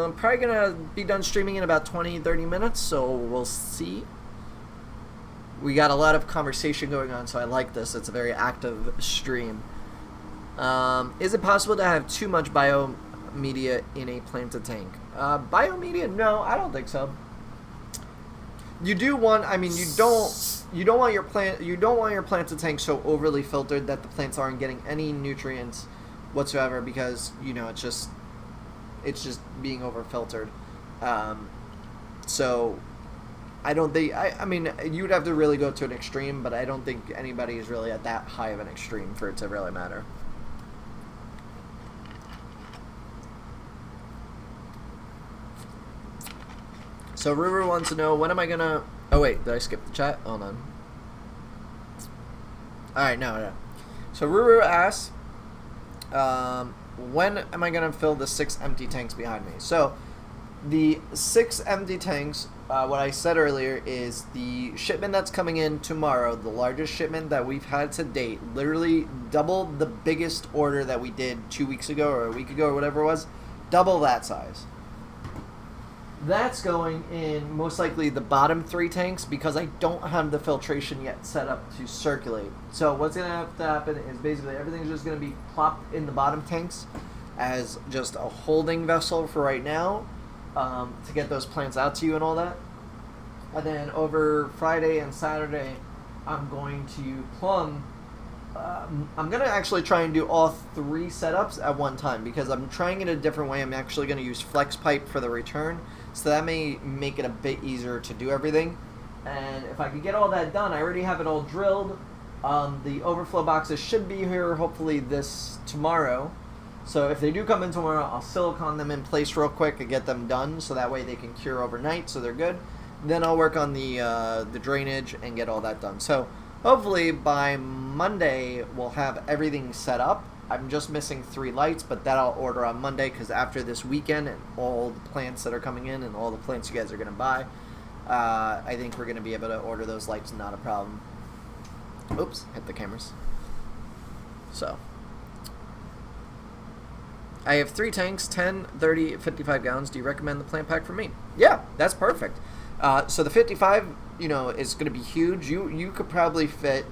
I'm probably gonna be done streaming in about 20-30 minutes, so we'll see. We got a lot of conversation going on, so I like this. It's a very active stream. Is it possible to have too much biomedia in a planted tank? Biomedia? No, I don't think so. You do want, I mean, you don't want your planted tank so overly filtered that the plants aren't getting any nutrients whatsoever, because it's just being over filtered. So I don't think, I mean, you'd have to really go to an extreme, but I don't think anybody is really at that high of an extreme for it to really matter. So Ruru wants to know, when am I gonna... Oh wait, did I skip the chat? Hold on. Alright, no. So Ruru asks, when am I gonna fill the 6 empty tanks behind me? So the 6 empty tanks, what I said earlier, is the shipment that's coming in tomorrow, the largest shipment that we've had to date, literally double the biggest order that we did 2 weeks ago or a week ago or whatever it was, double that size. That's going in most likely the bottom 3 tanks, because I don't have the filtration yet set up to circulate. So what's going to have to happen is basically everything's just going to be plopped in the bottom tanks as just a holding vessel for right now, to get those plants out to you and all that. And then over Friday and Saturday, I'm going to plumb. I'm going to actually try and do all 3 setups at one time, because I'm trying it a different way. I'm actually going to use flex pipe for the return, so that may make it a bit easier to do everything. And if I could get all that done, I already have it all drilled. The overflow boxes should be here hopefully tomorrow. So if they do come in tomorrow, I'll silicone them in place real quick and get them done, so that way they can cure overnight, so they're good. Then I'll work on the drainage and get all that done. So hopefully by Monday we'll have everything set up. I'm just missing 3 lights, but that I'll order on Monday, because after this weekend and all the plants that are coming in and all the plants you guys are going to buy, I think we're going to be able to order those lights, not a problem. Oops, hit the cameras. So I have 3 tanks, 10, 30, 55 gallons. Do you recommend the plant pack for me? Yeah, that's perfect. So the 55, is going to be huge. You could probably fit,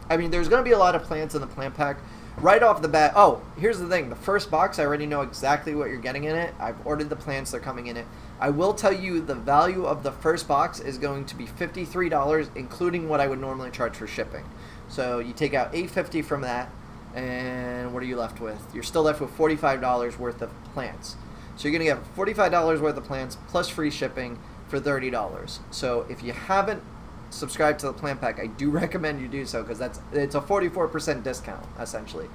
I mean, there's going to be a lot of plants in the plant pack. Right off the bat, here's the thing. The first box, I already know exactly what you're getting in it. I've ordered the plants, they're coming in it. I will tell you the value of the first box is going to be $53, including what I would normally charge for shipping. So you take out $8.50 from that, and what are you left with? You're still left with $45 worth of plants. So you're going to get $45 worth of plants plus free shipping for $30. So if you haven't subscribe to the plant pack, I do recommend you do so, because it's a 44% discount, essentially,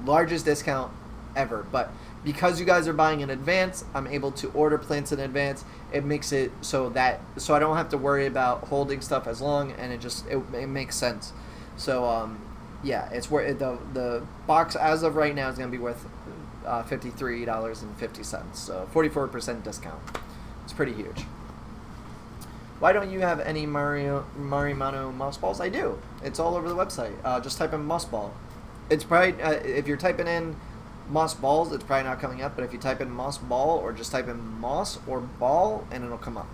largest discount ever. But because you guys are buying in advance, I'm able to order plants in advance. It makes it so I don't have to worry about holding stuff as long, and it makes sense. So yeah, it's worth the box as of right now is going to be worth $53.50, so 44% discount. It's pretty huge. Why don't you have any Marimano moss balls? I do. It's all over the website. Just type in moss ball. It's probably, if you're typing in moss balls, it's probably not coming up, but if you type in moss ball or just type in moss or ball, and it'll come up.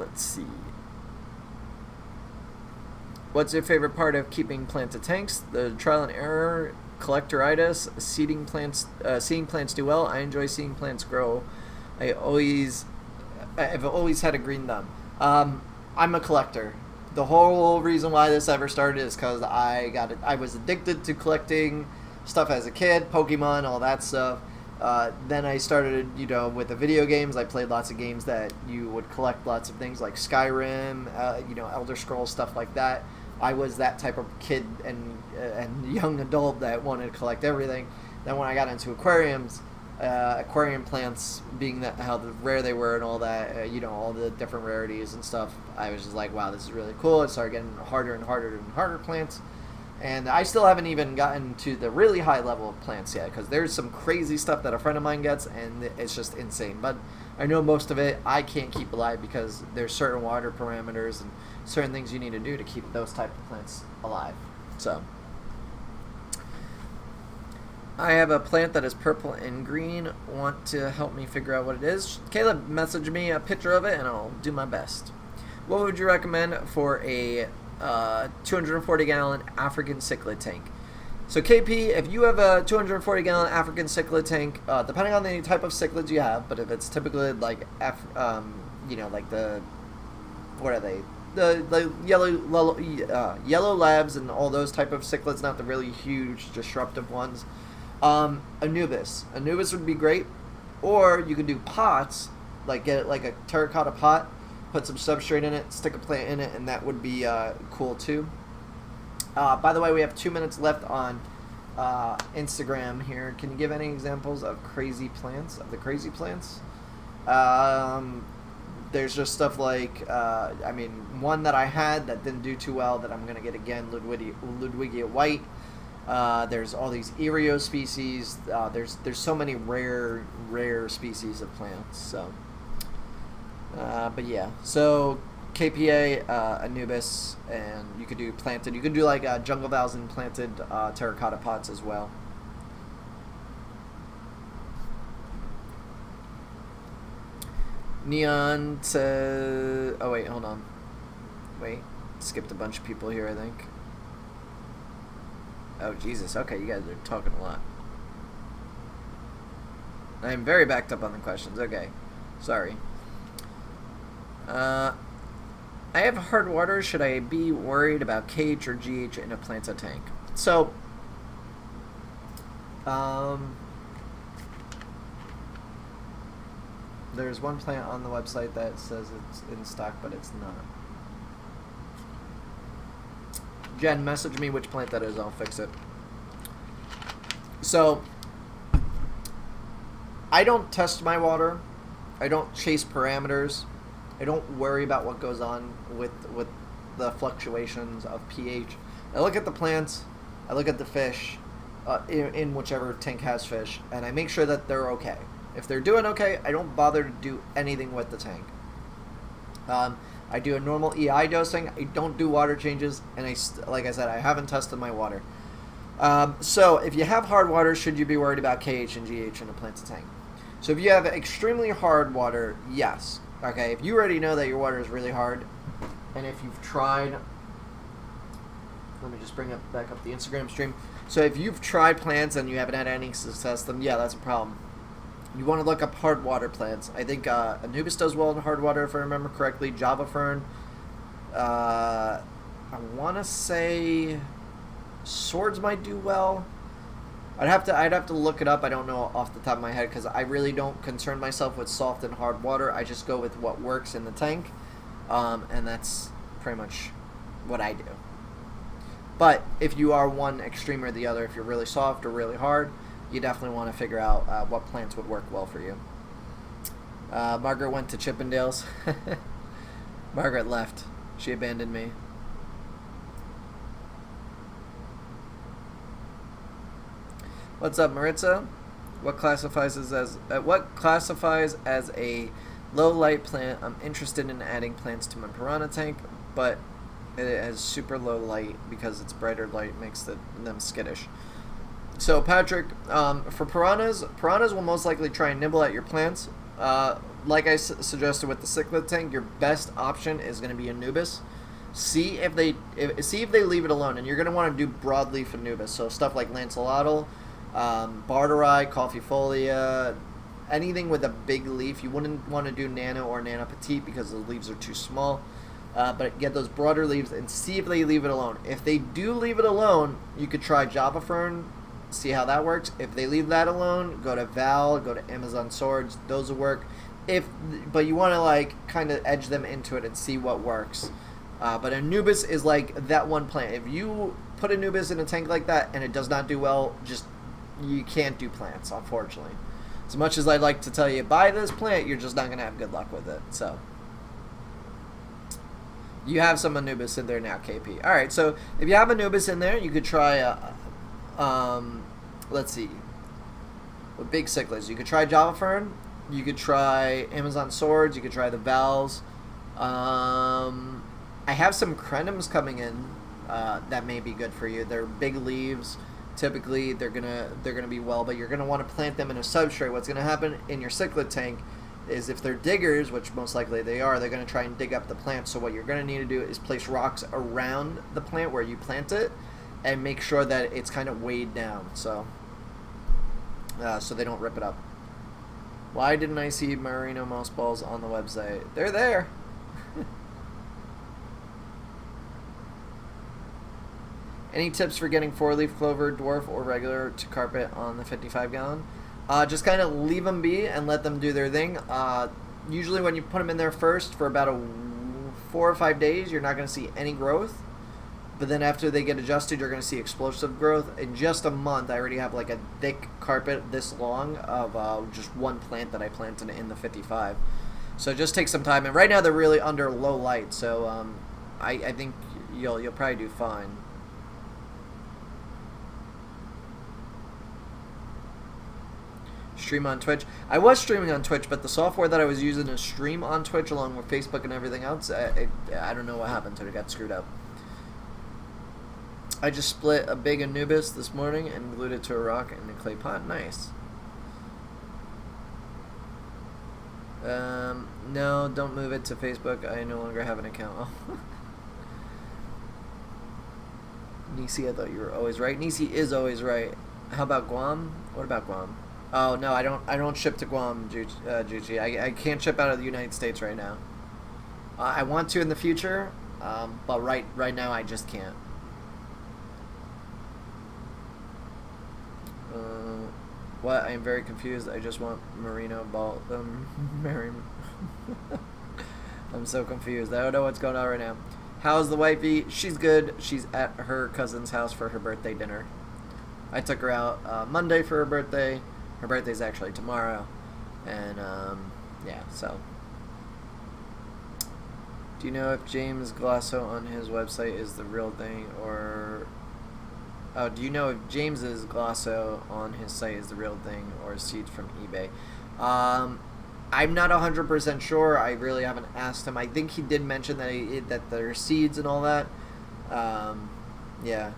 Let's see. What's your favorite part of keeping planted tanks? The trial and error, collectoritis, seeing plants do well. I enjoy seeing plants grow. I've always had a green thumb. I'm a collector. The whole reason why this ever started is because I was addicted to collecting stuff as a kid, Pokemon, all that stuff. Then I started, with the video games. I played lots of games that you would collect lots of things like Skyrim, Elder Scrolls, stuff like that. I was that type of kid and young adult that wanted to collect everything. Then when I got into aquariums, aquarium plants being how rare they were and all that, all the different rarities and stuff, I was just like, wow, this is really cool. It started getting harder and harder and harder plants. And I still haven't even gotten to the really high level of plants yet, because there's some crazy stuff that a friend of mine gets, and it's just insane. But I know most of it I can't keep alive, because there's certain water parameters and certain things you need to do to keep those type of plants alive. So I have a plant that is purple and green. Want to help me figure out what it is? Caleb, message me a picture of it and I'll do my best. What would you recommend for a 240-gallon African cichlid tank? So KP, if you have a 240-gallon African cichlid tank, depending on the type of cichlids you have, but if it's typically like, like the, what are they? The yellow labs and all those type of cichlids, not the really huge disruptive ones. Anubis would be great, or you could do pots, like get it like a terracotta pot, put some substrate in it, stick a plant in it, and that would be cool too. By the way, we have 2 minutes left on Instagram here. Can you give any examples of crazy plants, there's just stuff like, one that I had that didn't do too well that I'm going to get again, Ludwigia white. There's all these Ereo species. There's so many rare species of plants. So, but yeah. So KPA, Anubis, and you could do planted. You could do like jungle vows and planted terracotta pots as well. Neon to... Oh, wait, hold on. Wait. Skipped a bunch of people here, I think. Oh, Jesus. Okay, you guys are talking a lot. I'm very backed up on the questions. Okay. Sorry. I have hard water. Should I be worried about KH or GH in a planta tank? So, there's one plant on the website that says it's in stock, but it's not. Jen, message me which plant that is. I'll fix it. So, I don't test my water. I don't chase parameters. I don't worry about what goes on with the fluctuations of pH. I look at the plants. I look at the fish in whichever tank has fish, and I make sure that they're okay. If they're doing okay, I don't bother to do anything with the tank. I do a normal EI dosing. I don't do water changes, and like I said, I haven't tested my water. So if you have hard water, should you be worried about KH and GH in a planted tank? So if you have extremely hard water, yes. Okay, if you already know that your water is really hard, and if you've tried, let me just bring back up the Instagram stream. So if you've tried plants and you haven't had any success, then yeah, that's a problem. You want to look up hard water plants. I think Anubis does well in hard water, if I remember correctly. Java Fern. I want to say Swords might do well. I'd have to look it up. I don't know off the top of my head because I really don't concern myself with soft and hard water. I just go with what works in the tank, and that's pretty much what I do. But if you are one extreme or the other, if you're really soft or really hard, you definitely want to figure out what plants would work well for you. Margaret went to Chippendales. Margaret left. She abandoned me. What's up, Maritza? What classifies as a low light plant? I'm interested in adding plants to my piranha tank, but it has super low light because its brighter light makes them skittish. So Patrick, for piranhas will most likely try and nibble at your plants. Like I suggested with the cichlid tank, your best option is going to be Anubis. See if they leave it alone, and you're going to want to do broadleaf Anubis. So stuff like lanceolata, barteri, coffeefolia, anything with a big leaf. You wouldn't want to do nano or nano petite because the leaves are too small. But get those broader leaves and see if they leave it alone. If they do leave it alone, you could try Java Fern. See how that works. If they leave that alone, go to Val, go to Amazon Swords. Those will work. But you want to like kind of edge them into it and see what works. But Anubis is like that one plant. If you put Anubis in a tank like that and it does not do well, you can't do plants, unfortunately. As much as I'd like to tell you, buy this plant, you're just not going to have good luck with it. So you have some Anubis in there now, KP. All right, so if you have Anubis in there, you could try let's see, with big cichlids, you could try Java Fern, you could try Amazon Swords, you could try the Vals. I have some crenums coming in that may be good for you. They're big leaves, typically they're gonna be well, but you're gonna want to plant them in a substrate. What's gonna happen in your cichlid tank is if they're diggers, which most likely they are, they're gonna try and dig up the plant. So what you're gonna need to do is place rocks around the plant where you plant it, and make sure that it's kind of weighed down, so they don't rip it up. Why didn't I see merino moss balls on the website? They're there. Any tips for getting 4-leaf clover, dwarf, or regular to carpet on the 55-gallon? Just kind of leave them be and let them do their thing. Usually when you put them in there first for about 4 or 5 days, you're not going to see any growth. But then after they get adjusted, you're going to see explosive growth. In just a month, I already have like a thick carpet this long of just one plant that I planted in the 55. So it just takes some time. And right now they're really under low light, so I think you'll probably do fine. Stream on Twitch. I was streaming on Twitch, but the software that I was using to stream on Twitch along with Facebook and everything else, I don't know what happened to it. It got screwed up. I just split a big Anubis this morning and glued it to a rock in a clay pot. Nice. No, don't move it to Facebook. I no longer have an account. Nisi, I thought you were always right. Nisi is always right. How about Guam? What about Guam? Oh no, I don't ship to Guam, Juchi. I can't ship out of the United States right now. I want to in the future, but right now I just can't. What? I am very confused. I just want merino ball. I'm so confused. I don't know what's going on right now. How's the wifey? She's good. She's at her cousin's house for her birthday dinner. I took her out Monday for her birthday. Her birthday's actually tomorrow. And, yeah, so. Do you know if James Glasso on his website is the real thing, or... Oh, do you know if James's Glasso on his site is the real thing, or seeds from eBay? I'm not 100% sure. I really haven't asked him. I think he did mention that there are seeds and all that. Yeah.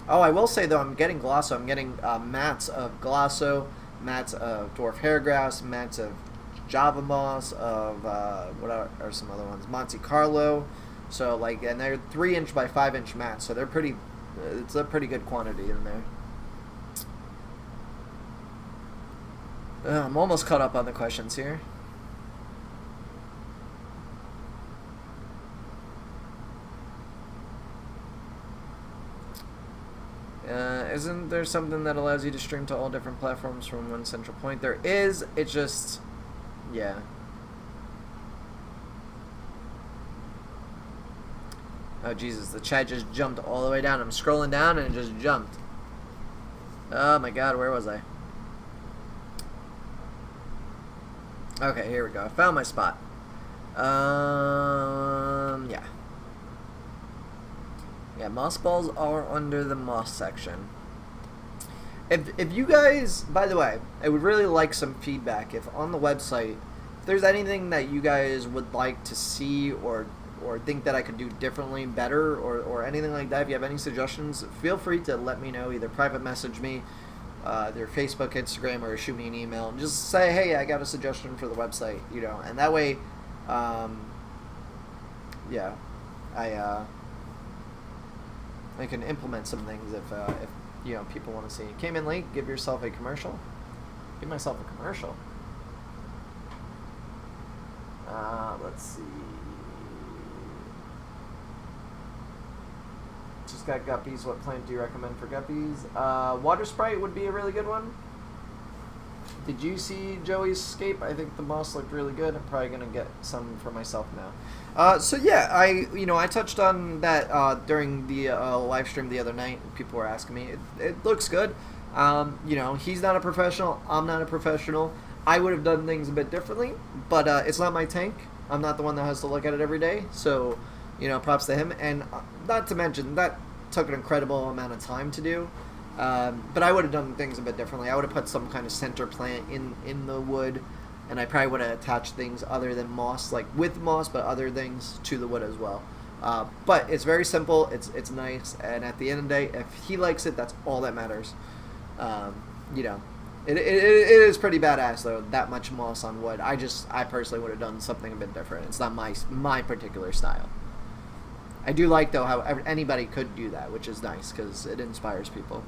Oh, I will say, though, I'm getting Glasso. I'm getting mats of Glasso, mats of dwarf hairgrass, mats of Java moss, of, what are some other ones? Monte Carlo. So, like, and they're 3-inch by 5-inch mats, so they're pretty... It's a pretty good quantity in there. I'm almost caught up on the questions here. Isn't there something that allows you to stream to all different platforms from one central point? There is. It's just... Yeah. Oh, Jesus, the chat just jumped all the way down. I'm scrolling down and it just jumped. Oh, my God, where was I? Okay, here we go. I found my spot. Yeah. Yeah, moss balls are under the moss section. If you guys, by the way, I would really like some feedback. If on the website, if there's anything that you guys would like to see or think that I could do differently, better, or anything like that, if you have any suggestions, feel free to let me know. Either private message me, their Facebook, Instagram, or shoot me an email. And just say, hey, I got a suggestion for the website, you know. And that way, yeah, I can implement some things if you know, people want to see. Came in late. Give yourself a commercial. Give myself a commercial. Let's see. Just got guppies. What plant do you recommend for guppies? Water Sprite would be a really good one. Did you see Joey's scape? I think the moss looked really good. I'm probably gonna get some for myself now. So yeah, I touched on that during the live stream the other night. People were asking me. It looks good. He's not a professional. I'm not a professional. I would have done things a bit differently, but it's not my tank. I'm not the one that has to look at it every day. So, props to him. And not to mention, that took an incredible amount of time to do. But I would have done things a bit differently. I would have put some kind of center plant in the wood, and I probably would have attached things other than moss, like with moss, but other things to the wood as well. But it's very simple. It's nice, and at the end of the day, if he likes it, that's all that matters. You know, it is pretty badass though. That much moss on wood. I personally would have done something a bit different. It's not my particular style. I do like though how anybody could do that, which is nice because it inspires people.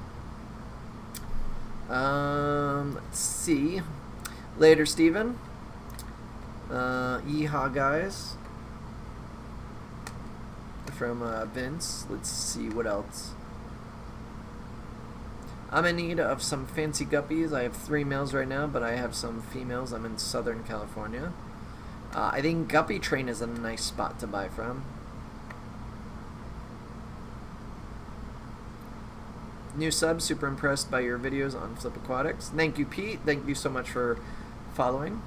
Let's see. Later, Steven. Yeehaw, guys. From Vince. Let's see what else. I'm in need of some fancy guppies. I have 3 males right now, but I have some females. I'm in Southern California. I think Guppy Train is a nice spot to buy from. New sub, super impressed by your videos on Flip Aquatics. Thank you, Pete. Thank you so much for following.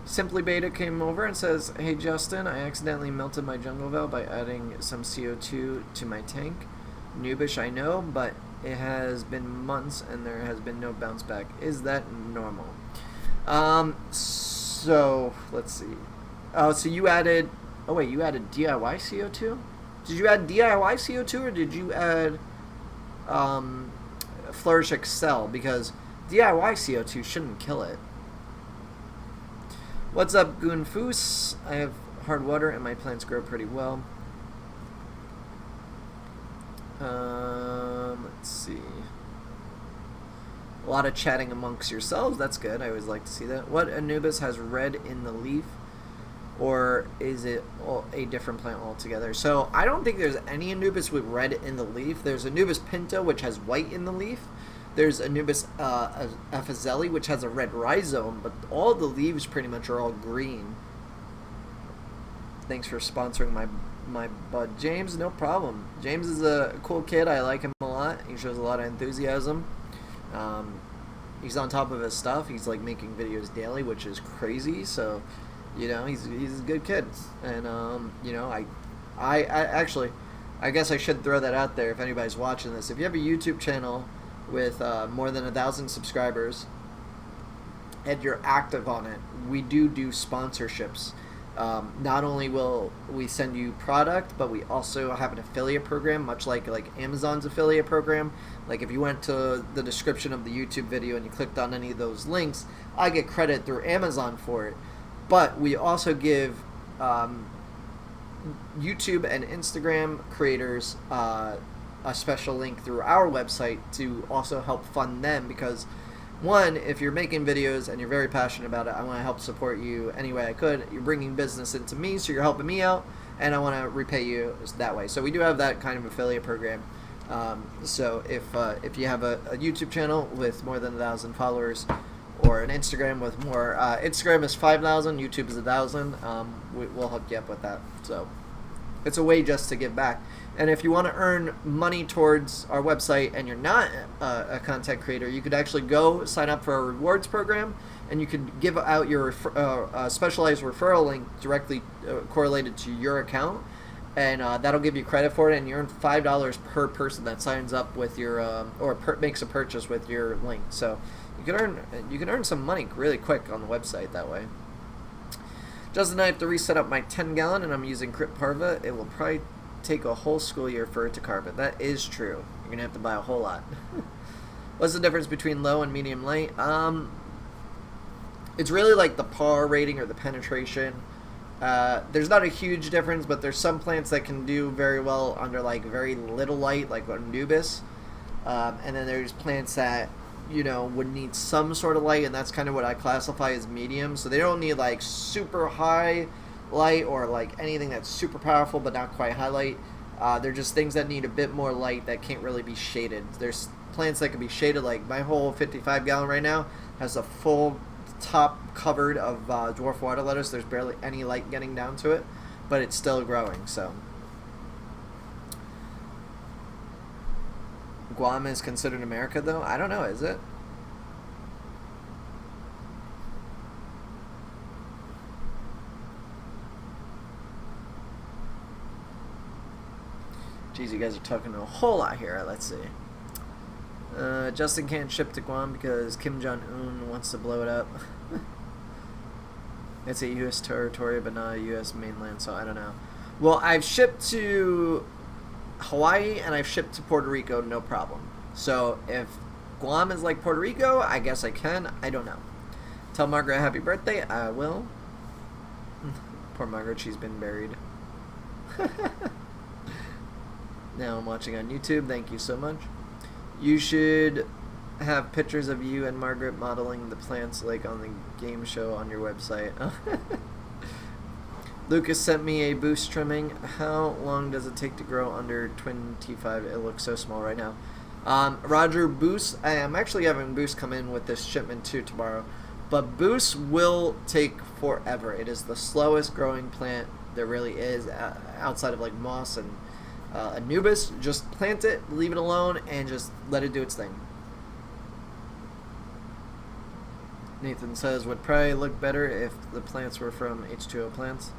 Simply Beta came over and says, hey Justin, I accidentally melted my jungle veil by adding some CO2 to my tank. Noobish, I know, but it has been months and there has been no bounce back. Is that normal? So let's see. Oh, so you added, oh wait, you added DIY CO2? Did you add DIY CO2 or did you add Flourish Excel? Because DIY CO2 shouldn't kill it. What's up, Goonfoos? I have hard water and my plants grow pretty well. Let's see. A lot of chatting amongst yourselves. That's good. I always like to see that. What Anubis has red in the leaf? Or is it a different plant altogether? So I don't think there's any Anubis with red in the leaf. There's Anubis pinto, which has white in the leaf. There's Anubis Ephezelli, which has a red rhizome, but all the leaves pretty much are all green. Thanks for sponsoring my bud James. No problem. James is a cool kid. I like him a lot. He shows a lot of enthusiasm. He's on top of his stuff. He's like making videos daily, which is crazy. So, you know, he's a good kid. And you know, I actually, I guess I should throw that out there if anybody's watching this. If you have a YouTube channel with more than 1,000 subscribers and you're active on it, we do sponsorships. Not only will we send you product, but we also have an affiliate program, much like Amazon's affiliate program. Like if you went to the description of the YouTube video and you clicked on any of those links, I get credit through Amazon for it. But we also give YouTube and Instagram creators a special link through our website to also help fund them, because one, if you're making videos and you're very passionate about it, I want to help support you any way I could. You're bringing business into me, so you're helping me out, and I want to repay you that way. So we do have that kind of affiliate program. So if you have a YouTube channel with more than 1,000 followers, or an Instagram with more, Instagram is 5,000, YouTube is 1,000. We'll hook you up with that. So it's a way just to give back. And if you want to earn money towards our website and you're not a content creator, you could actually go sign up for a rewards program, and you could give out your specialized referral link directly correlated to your account, and that'll give you credit for it, and you earn $5 per person that signs up with your makes a purchase with your link. So you can earn some money really quick on the website that way. Justin, I have to reset up my 10-gallon, and I'm using Crypt Parva. It will probably take a whole school year for it to carve it. That is true. You're gonna have to buy a whole lot. What's the difference between low and medium light? It's really like the PAR rating or the penetration. There's not a huge difference, but there's some plants that can do very well under like very little light, like Anubis, and then there's plants that, you know, would need some sort of light, and that's kind of what I classify as medium. So they don't need like super high light or like anything that's super powerful but not quite highlight. They're just things that need a bit more light that can't really be shaded. There's plants that can be shaded, like my whole 55-gallon right now has a full top covered of dwarf water lettuce. There's barely any light getting down to it, but it's still growing. So Guam is considered America though? I don't know, is it? Jeez, you guys are talking a whole lot here. Let's see. Justin can't ship to Guam because Kim Jong-un wants to blow it up. It's a U.S. territory, but not a U.S. mainland, so I don't know. Well, I've shipped to Hawaii and I've shipped to Puerto Rico, no problem. So if Guam is like Puerto Rico, I guess I can. I don't know. Tell Margaret happy birthday. I will. Poor Margaret, she's been buried. Now I'm watching on YouTube. Thank you so much. You should have pictures of you and Margaret modeling the plants like on the game show on your website. Lucas sent me a boost trimming. How long does it take to grow under 25? It looks so small right now. Roger, boost. I am actually having boost come in with this shipment too tomorrow. But boost will take forever. It is the slowest growing plant there really is outside of like moss and Anubis. Just plant it, leave it alone, and just let it do its thing. Nathan says, would probably look better if the plants were from H2O plants.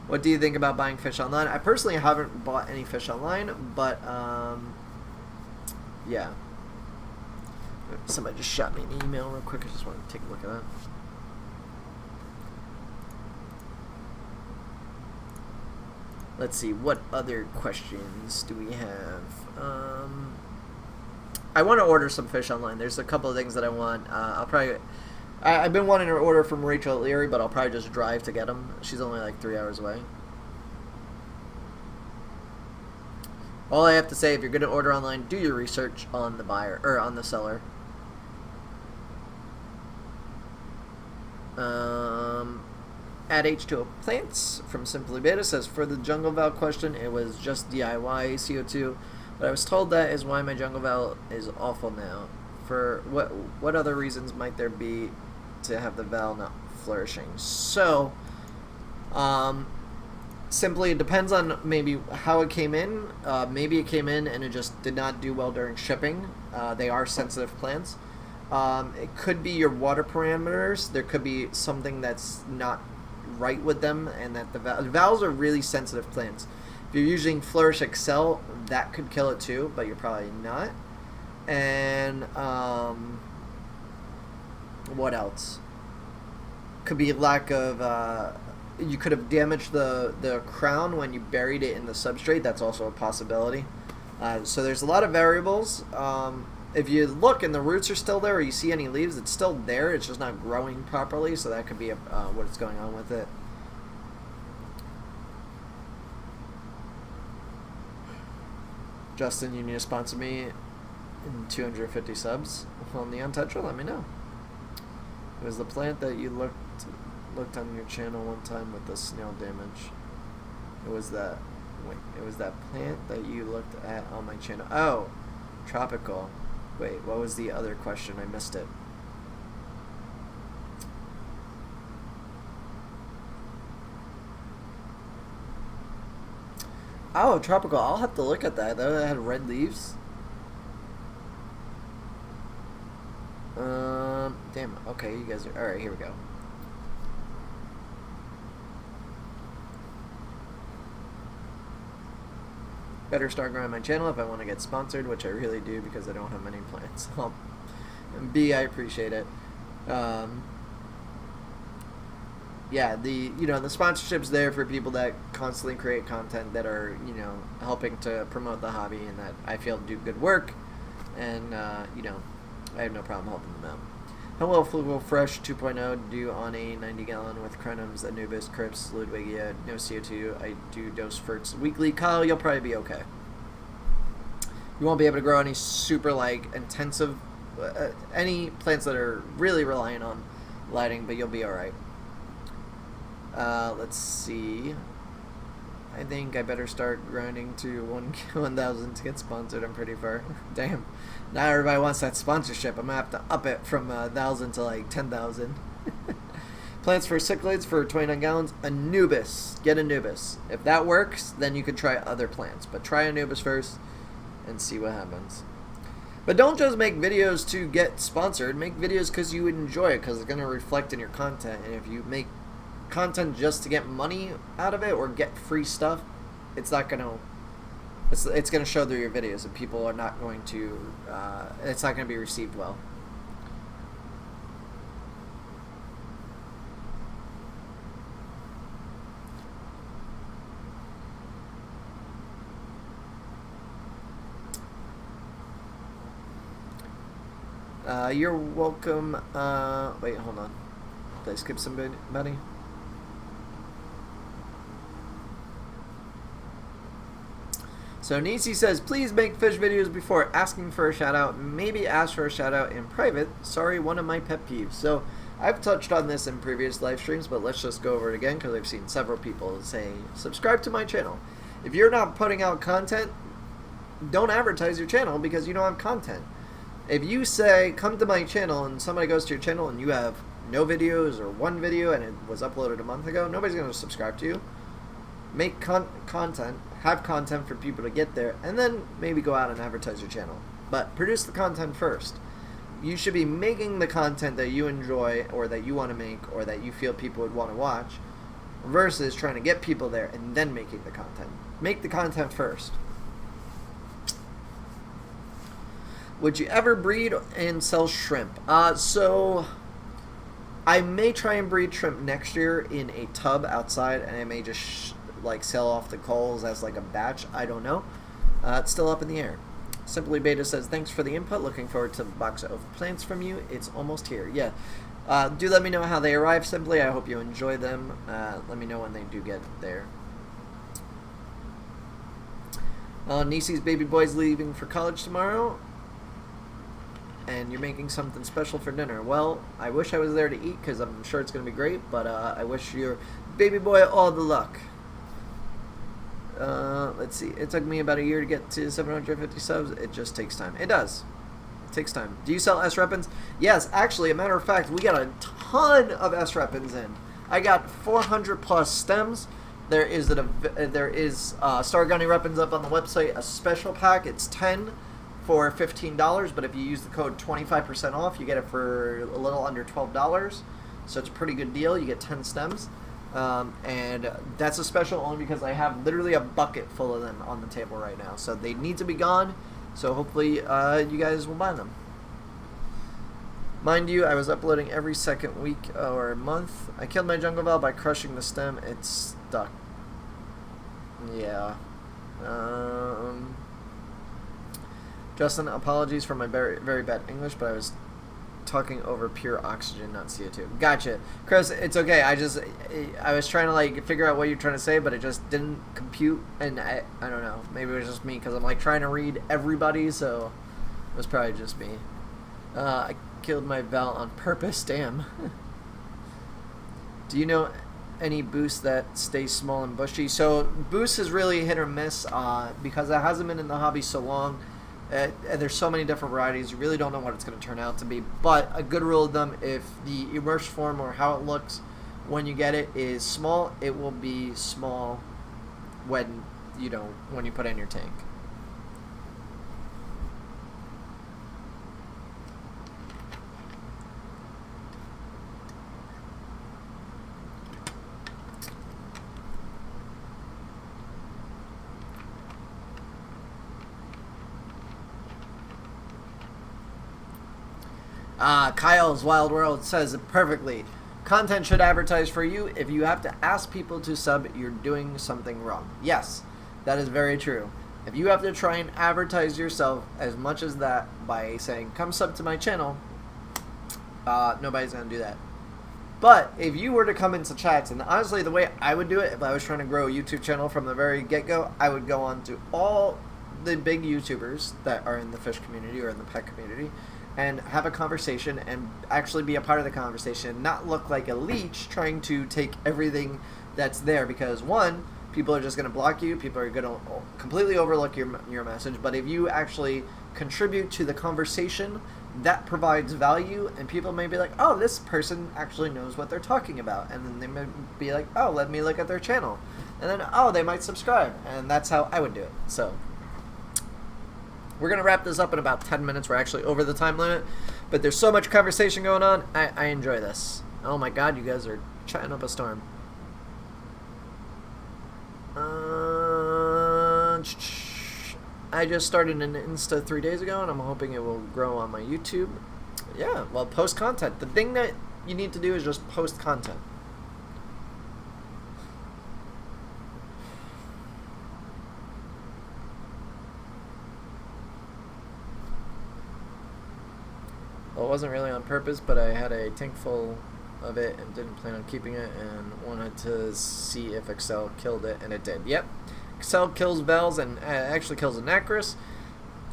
What do you think about buying fish online? I personally haven't bought any fish online, but yeah. Somebody just shot me an email real quick. I just want to take a look at that. Let's see, what other questions do we have? I want to order some fish online. There's a couple of things that I want. I've been wanting to order from Rachel at Leary, but I'll probably just drive to get them. She's only like 3 hours away. All I have to say, if you're going to order online, do your research on the buyer or on the seller. Add H2O plants from Simply Beta says, for the jungle valve question, it was just DIY CO2, but I was told that is why my jungle valve is awful now. For what other reasons might there be to have the valve not flourishing? So, simply it depends on maybe how it came in. Maybe it came in and it just did not do well during shipping. They are sensitive plants. It could be your water parameters. There could be something that's not right with them, and that the valves are really sensitive plants. If you're using Flourish Excel, that could kill it too, but you're probably not. And what else? Could be lack of you could have damaged the crown when you buried it in the substrate. That's also a possibility. So there's a lot of variables. If you look and the roots are still there, or you see any leaves, it's still there. It's just not growing properly, so that could be what's going on with it. Justin, you need to sponsor me in 250 subs on the Untouched. Let me know. It was the plant that you looked on your channel one time with the snail damage. It was that plant that you looked at on my channel. Oh, tropical. Wait, what was the other question? I missed it. Oh, tropical. I'll have to look at that. That had red leaves. Damn. Okay, you guys are... Alright, here we go. Better start growing my channel if I want to get sponsored, which I really do because I don't have many plants. And B, I appreciate it. Yeah, the sponsorship's there for people that constantly create content that are, helping to promote the hobby and that I feel do good work, and I have no problem helping them out. Hello, Flugal Fresh 2.0 due on a 90-gallon with Crenums, Anubis, Crips, Ludwigia, no CO2. I do dose ferts weekly. Kyle, you'll probably be okay. You won't be able to grow any super intensive, any plants that are really reliant on lighting, but you'll be alright. Let's see. I think I better start grinding to 1,000 to get sponsored. I'm pretty far. Damn. Now everybody wants that sponsorship. I'm going to have to up it from 1,000 to 10,000. Plants for cichlids for 29 gallons. Anubis. Get Anubis. If that works, then you could try other plants. But try Anubis first and see what happens. But don't just make videos to get sponsored. Make videos because you enjoy it, because it's going to reflect in your content. And if you make content just to get money out of it or get free stuff, it's not going to... It's going to show through your videos, and people are not going to... it's not going to be received well. You're welcome. Wait, hold on. Did I skip somebody? So Nisi says, please make fish videos before asking for a shout out. Maybe ask for a shout out in private. Sorry, one of my pet peeves. So I've touched on this in previous live streams, but let's just go over it again because I've seen several people say, subscribe to my channel. If you're not putting out content, don't advertise your channel because you don't have content. If you say, come to my channel, and somebody goes to your channel and you have no videos or one video and it was uploaded a month ago, nobody's going to subscribe to you. Make content, have content for people to get there, and then maybe go out and advertise your channel. But produce the content first. You should be making the content that you enjoy or that you want to make or that you feel people would want to watch versus trying to get people there and then making the content. Make the content first. Would you ever breed and sell shrimp? So I may try and breed shrimp next year in a tub outside, and I may just like sell off the culls as like a batch. I don't know. It's still up in the air. Simply Beta says, thanks for the input. Looking forward to the box of plants from you. It's almost here. Yeah. Do let me know how they arrive, Simply. I hope you enjoy them. Let me know when they do get there. Nisi's baby boy's leaving for college tomorrow, and you're making something special for dinner. Well, I wish I was there to eat because I'm sure it's going to be great, but I wish your baby boy all the luck. Let's see. It took me about a year to get to 750 subs. It just takes time. It does. It takes time. Do you sell S-Repens? Yes, actually, a matter of fact, we got a ton of S-Repens in. I got 400 plus stems. There is Star Gunny Repens up on the website, a special pack. It's 10 for $15, but if you use the code 25% off, you get it for a little under $12. So it's a pretty good deal. You get 10 stems. And that's a special only because I have literally a bucket full of them on the table right now. So they need to be gone. So hopefully you guys will buy them. Mind you, I was uploading every second week or month. I killed my jungle val by crushing the stem. It's stuck. Yeah. Justin, apologies for my very, very bad English, but I was talking over pure oxygen, not CO2. Gotcha. Chris, it's okay. I was trying to like figure out what you're trying to say, but it just didn't compute, and I don't know. Maybe it was just me because I'm like trying to read everybody, so it was probably just me. I killed my val on purpose. Damn. Do you know any boosts that stay small and bushy? So boost is really hit or miss because it hasn't been in the hobby so long. And there's so many different varieties, you really don't know what it's going to turn out to be. But a good rule of thumb, if the immersed form or how it looks when you get it is small, it will be small when you put it in your tank. Kyle's Wild World says it perfectly. Content should advertise for you. If you have to ask people to sub, you're doing something wrong. Yes, that is very true. If you have to try and advertise yourself as much as that by saying, come sub to my channel, nobody's going to do that. But if you were to come into chats, and honestly the way I would do it if I was trying to grow a YouTube channel from the very get-go, I would go on to all the big YouTubers that are in the fish community or in the pet community and have a conversation and actually be a part of the conversation, not look like a leech trying to take everything that's there, because one, people are just going to block you, people are going to completely overlook your message. But if you actually contribute to the conversation, that provides value, and people may be like, oh, this person actually knows what they're talking about, and then they may be like, oh, let me look at their channel, and then, oh, they might subscribe, and that's how I would do it. So we're going to wrap this up in about 10 minutes. We're actually over the time limit, but there's so much conversation going on. I enjoy this. Oh my god, you guys are chatting up a storm. I just started an Insta 3 days ago, and I'm hoping it will grow on my YouTube. Yeah, well, post content. The thing that you need to do is just post content. wasn't really on purpose, but I had a tank full of it and didn't plan on keeping it and wanted to see if Excel killed it, and it did. Yep. Excel kills Vels and actually kills Anacris.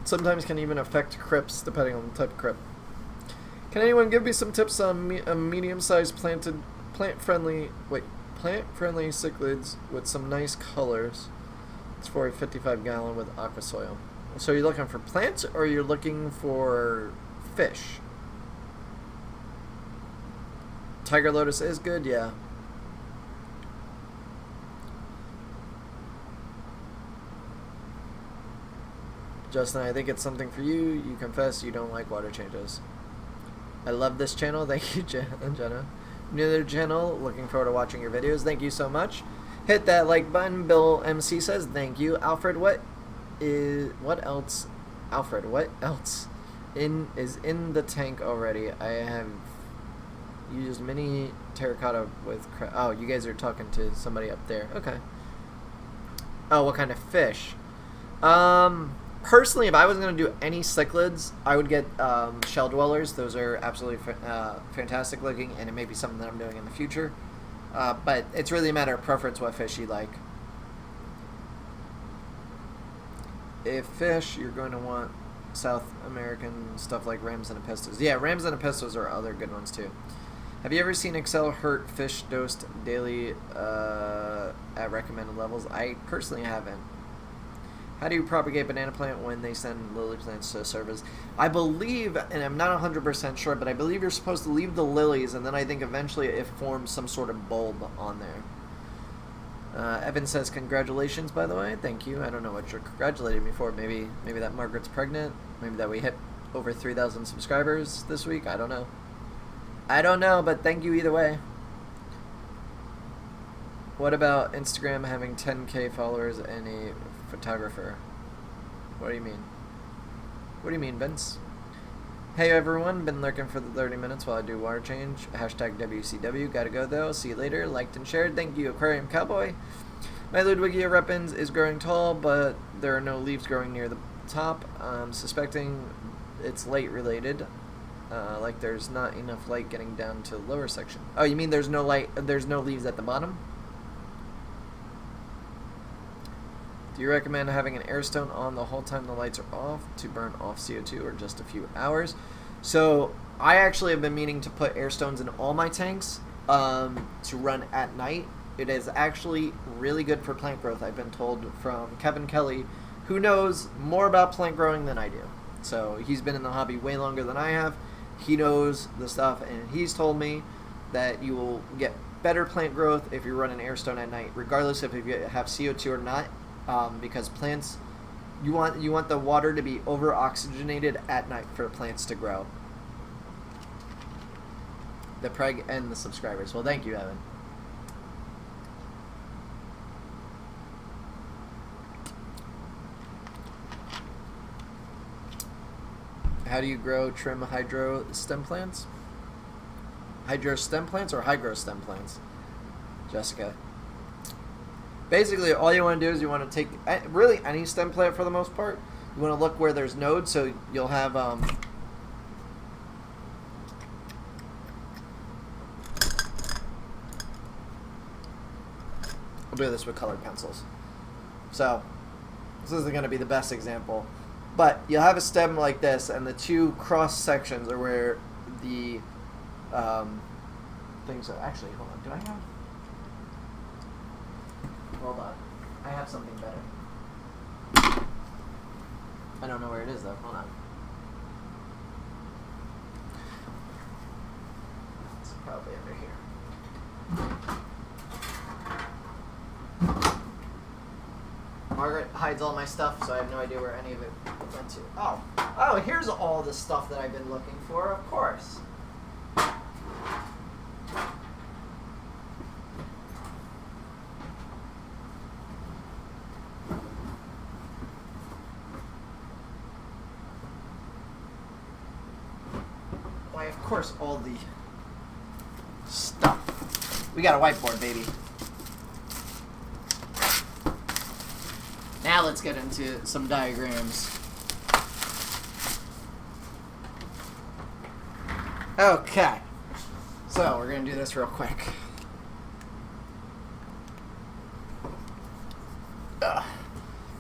Sometimes can even affect crypts depending on the type of crypt. Can anyone give me some tips on a medium-sized plant-friendly cichlids with some nice colors? It's for a 55-gallon with aqua soil. So you're looking for plants or you're looking for fish? Tiger Lotus is good, yeah. Justin, I think it's something for you. You confess you don't like water changes. I love this channel. Thank you, Jenna. New to the channel. Looking forward to watching your videos. Thank you so much. Hit that like button. Bill MC says thank you. Alfred, what else? Alfred, what else is in the tank already? I have used mini terracotta with oh, you guys are talking to somebody up there. Okay. Oh, what kind of fish? Personally, if I was going to do any cichlids, I would get shell dwellers. Those are absolutely fantastic looking, and it may be something that I'm doing in the future. But it's really a matter of preference what fish you like. If fish, you're going to want South American stuff like rams and apistos. Yeah, rams and apistos are other good ones too. Have you ever seen Excel hurt fish dosed daily at recommended levels? I personally haven't. How do you propagate banana plant when they send lily plants to service? I believe, and I'm not 100% sure, but I believe you're supposed to leave the lilies, and then I think eventually it forms some sort of bulb on there. Evan says, congratulations, by the way. Thank you. I don't know what you're congratulating me for. Maybe that Margaret's pregnant. Maybe that we hit over 3,000 subscribers this week. I don't know. I don't know, but thank you either way. What about Instagram having 10K followers and a photographer? What do you mean? What do you mean, Vince? Hey everyone, been lurking for the 30 minutes while I do water change. Hashtag WCW. Gotta go though. See you later. Liked and shared. Thank you, Aquarium Cowboy. My Ludwigia repens is growing tall, but there are no leaves growing near the top. I'm suspecting it's light related. Like there's not enough light getting down to the lower section. Oh, you mean there's no light? There's no leaves at the bottom? Do you recommend having an air stone on the whole time the lights are off to burn off CO2 or just a few hours? So I actually have been meaning to put air stones in all my tanks to run at night. It is actually really good for plant growth. I've been told from Kevin Kelly, who knows more about plant growing than I do. So he's been in the hobby way longer than I have. He knows the stuff, and he's told me that you will get better plant growth if you run an air stone at night, regardless if you have CO2 or not. Because plants, you want the water to be over oxygenated at night for plants to grow. The preg and the subscribers. Well, thank you, Evan. How do you grow trim hydro stem plants? Hydro stem plants or hygro stem plants? Jessica. Basically, all you want to do is you want to take really any stem plant for the most part. You want to look where there's nodes, so you'll have I'll do this with colored pencils. So this isn't going to be the best example, but you'll have a stem like this, and the two cross sections are where the things are. Actually, hold on. Do I have? Hold on. I have something better. I don't know where it is, though. Hold on. It's probably under here. Margaret hides all my stuff, so I have no idea where any of it went to. Oh, here's all the stuff that I've been looking for, of course. Of course, all the stuff. We got a whiteboard, baby. Now let's get into some diagrams. Okay, so we're going to do this real quick.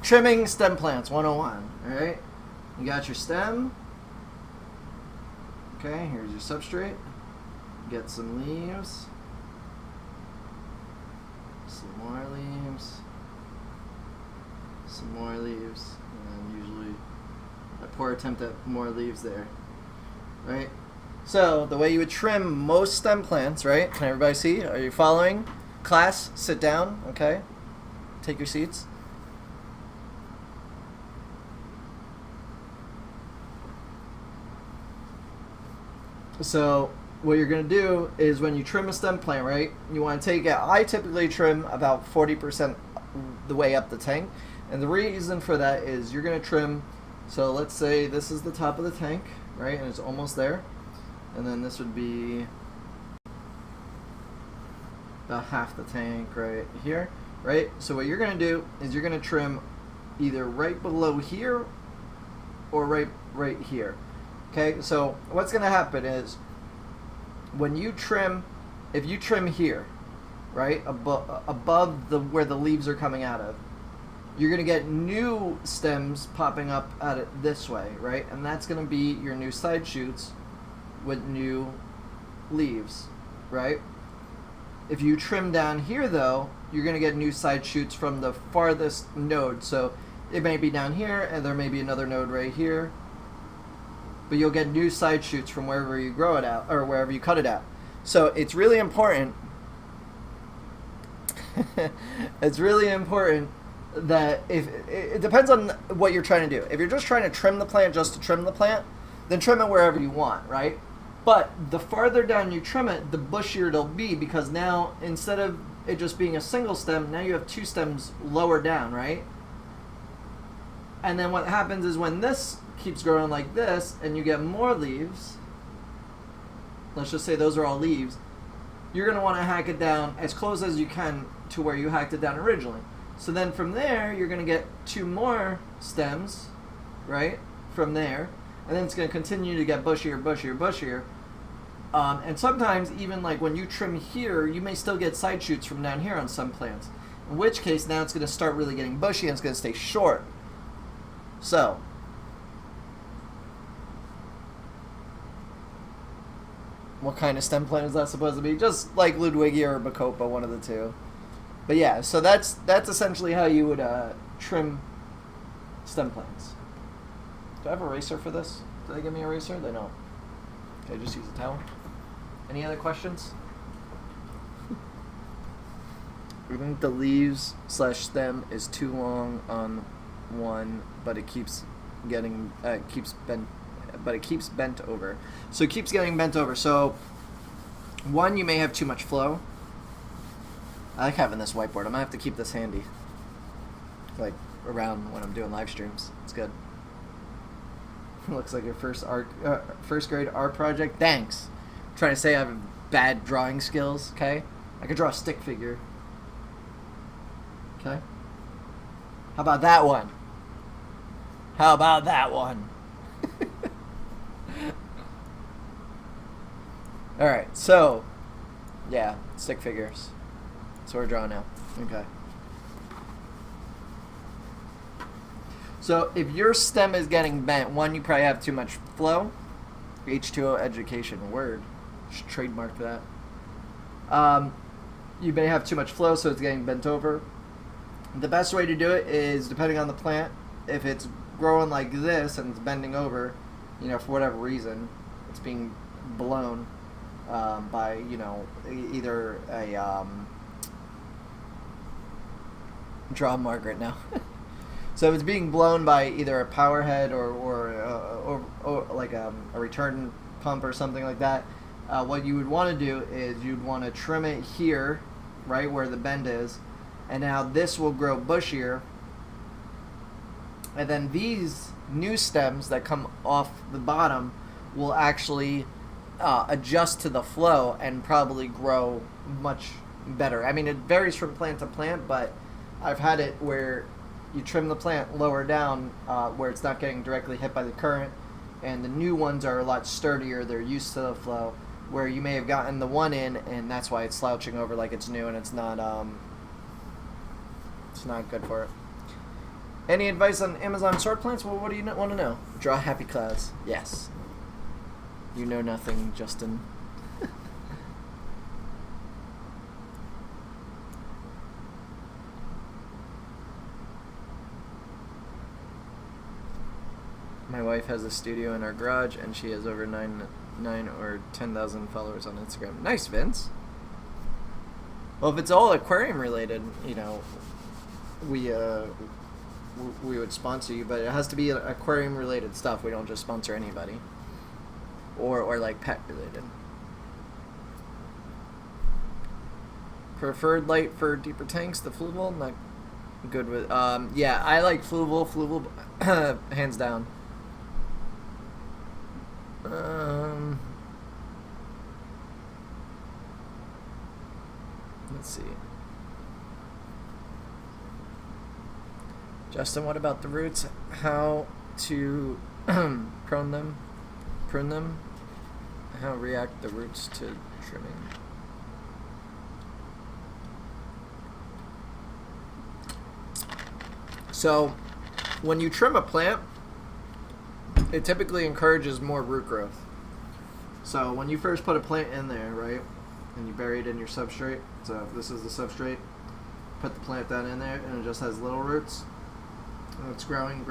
Trimming stem plants 101. Alright, you got your stem. Okay, here's your substrate. Get some leaves. Some more leaves. Some more leaves. And usually a poor attempt at more leaves there. Right? So, the way you would trim most stem plants, right? Can everybody see? Are you following? Class, sit down, okay? Take your seats. So, what you're going to do is when you trim a stem plant, right? You want to take it, I typically trim about 40% the way up the tank. And the reason for that is you're going to trim, so let's say this is the top of the tank, right? And it's almost there. And then this would be about half the tank right here, right? So what you're going to do is you're going to trim either right below here or right here. Okay, so what's going to happen is when you trim, if you trim here, right, above where the leaves are coming out of, you're going to get new stems popping up at it this way, right? And that's going to be your new side shoots with new leaves, right? If you trim down here, though, you're going to get new side shoots from the farthest node. So it may be down here, and there may be another node right here. But you'll get new side shoots from wherever you grow it out, or wherever you cut it out. So it's really important. It's really important that if it depends on what you're trying to do. If you're just trying to trim the plant just to trim the plant, then trim it wherever you want, right? But the farther down you trim it, the bushier it'll be, because now instead of it just being a single stem, now you have two stems lower down, right? And then what happens is when this keeps growing like this and you get more leaves, let's just say those are all leaves, you're going to want to hack it down as close as you can to where you hacked it down originally. So then from there, you're going to get two more stems, right, from there. And then it's going to continue to get bushier, bushier, bushier. And sometimes even like when you trim here, you may still get side shoots from down here on some plants. In which case now it's going to start really getting bushy and it's going to stay short. So, what kind of stem plant is that supposed to be? Just like Ludwigia or Bacopa, one of the two. But yeah, so that's essentially how you would trim stem plants. Do I have a eraser for this? Did they give me an eraser? They don't. Okay, just use a towel. Any other questions? I think the leaves / stem is too long on one, but it keeps getting it keeps bent over. So it keeps getting bent over. So one, you may have too much flow. I like having this whiteboard. I'm gonna have to keep this handy, like around when I'm doing live streams. It's good. Looks like your first grade art project. Thanks. I'm trying to say I have bad drawing skills. Okay, I could draw a stick figure. Okay. How about that one? How about that one? All right. So, yeah, stick figures. So we're drawing now. Okay. So if your stem is getting bent, one, you probably have too much flow. H2O education, word. Should trademark that. You may have too much flow, so it's getting bent over. The best way to do it is, depending on the plant, if it's growing like this and it's bending over, you know, for whatever reason, it's being blown by, you know, either a draw Margaret now. So if it's being blown by either a power head or like a return pump or something like that, what you would want to do is you'd want to trim it here, right where the bend is, and now this will grow bushier, and then these new stems that come off the bottom will actually adjust to the flow and probably grow much better. I mean, it varies from plant to plant, but I've had it where you trim the plant lower down where it's not getting directly hit by the current, and the new ones are a lot sturdier. They're used to the flow, where you may have gotten the one in, and that's why it's slouching over like it's new, and it's not good for it. Any advice on Amazon sword plants? Well, what do you want to know? Draw happy clouds. Yes. You know nothing, Justin. My wife has a studio in our garage, and she has over 9 or 10,000 followers on Instagram. Nice, Vince. Well, if it's all aquarium related, you know, we would sponsor you, but it has to be aquarium related stuff. We don't just sponsor anybody, or like pet related. Preferred light for deeper tanks, the Fluval. Not good with. Yeah, I like Fluval, hands down. Let's see. Justin, what about the roots? How to prune them? How react the roots to trimming? So, when you trim a plant, it typically encourages more root growth. So when you first put a plant in there, right, and you bury it in your substrate, so if this is the substrate, put the plant down in there, and it just has little roots, and it's growing.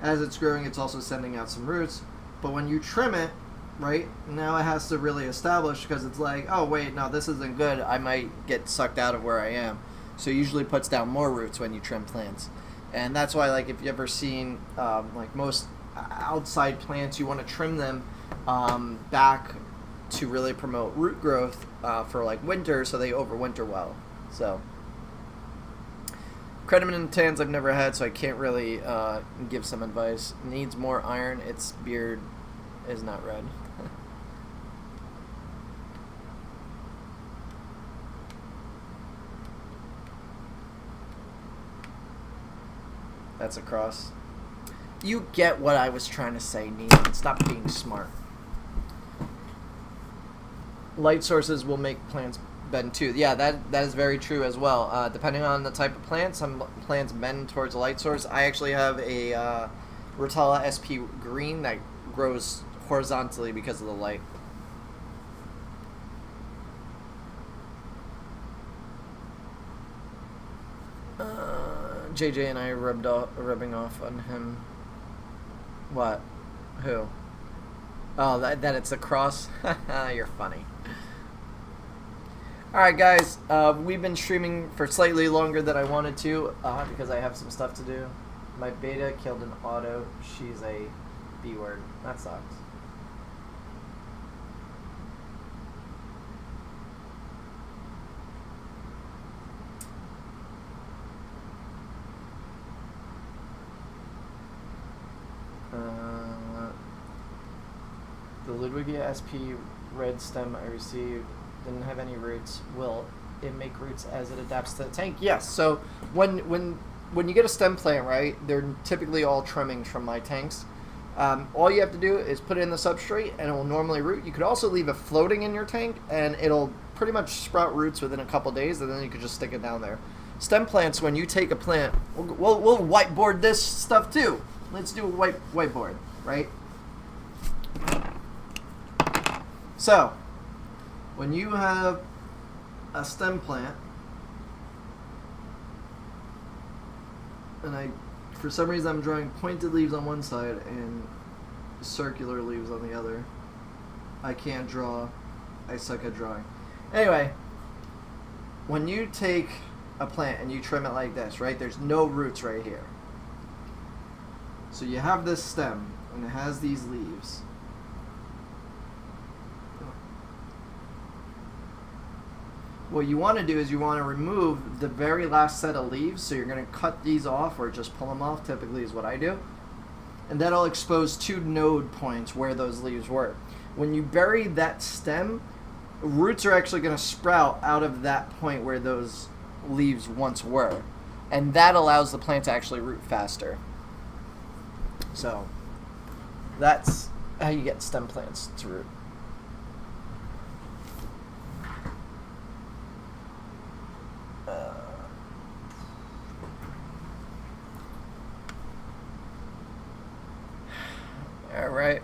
As it's growing, it's also sending out some roots. But when you trim it, right, now it has to really establish, because it's like, oh wait, no, this isn't good, I might get sucked out of where I am. So it usually puts down more roots when you trim plants. And that's why, like, if you ever seen, like most outside plants, you want to trim them back to really promote root growth for like winter, so they overwinter well. So Credimin tans I've never had, so I can't really give some advice. Needs more iron. Its beard is not red. That's a cross. You get what I was trying to say, Neon. Stop being smart. Light sources will make plants bend too. Yeah, that is very true as well. Depending on the type of plant, some plants bend towards a light source. I actually have a Rotella SP green that grows horizontally because of the light. JJ and I rubbing off on him. What? Who? Oh, that it's a cross? You're funny. Alright guys, we've been streaming for slightly longer than I wanted to because I have some stuff to do. My beta killed an auto. She's a B word. That sucks. The Ludwigia SP red stem I received didn't have any roots. Will it make roots as it adapts to the tank? Yes. So when you get a stem plant, right, they're typically all trimmings from my tanks. All you have to do is put it in the substrate and it will normally root. You could also leave it floating in your tank and it'll pretty much sprout roots within a couple days, and then you could just stick it down there. Stem plants, when you take a plant, we'll whiteboard this stuff too. Let's do a whiteboard, right? So, when you have a stem plant, and for some reason I'm drawing pointed leaves on one side and circular leaves on the other. I can't draw. I suck at drawing. Anyway, when you take a plant and you trim it like this, right, there's no roots right here. So you have this stem, and it has these leaves. What you want to do is you want to remove the very last set of leaves, so you're going to cut these off or just pull them off, typically is what I do. And that'll expose 2 node points where those leaves were. When you bury that stem, roots are actually going to sprout out of that point where those leaves once were. And that allows the plant to actually root faster. So, That's how you get stem plants to root. All right.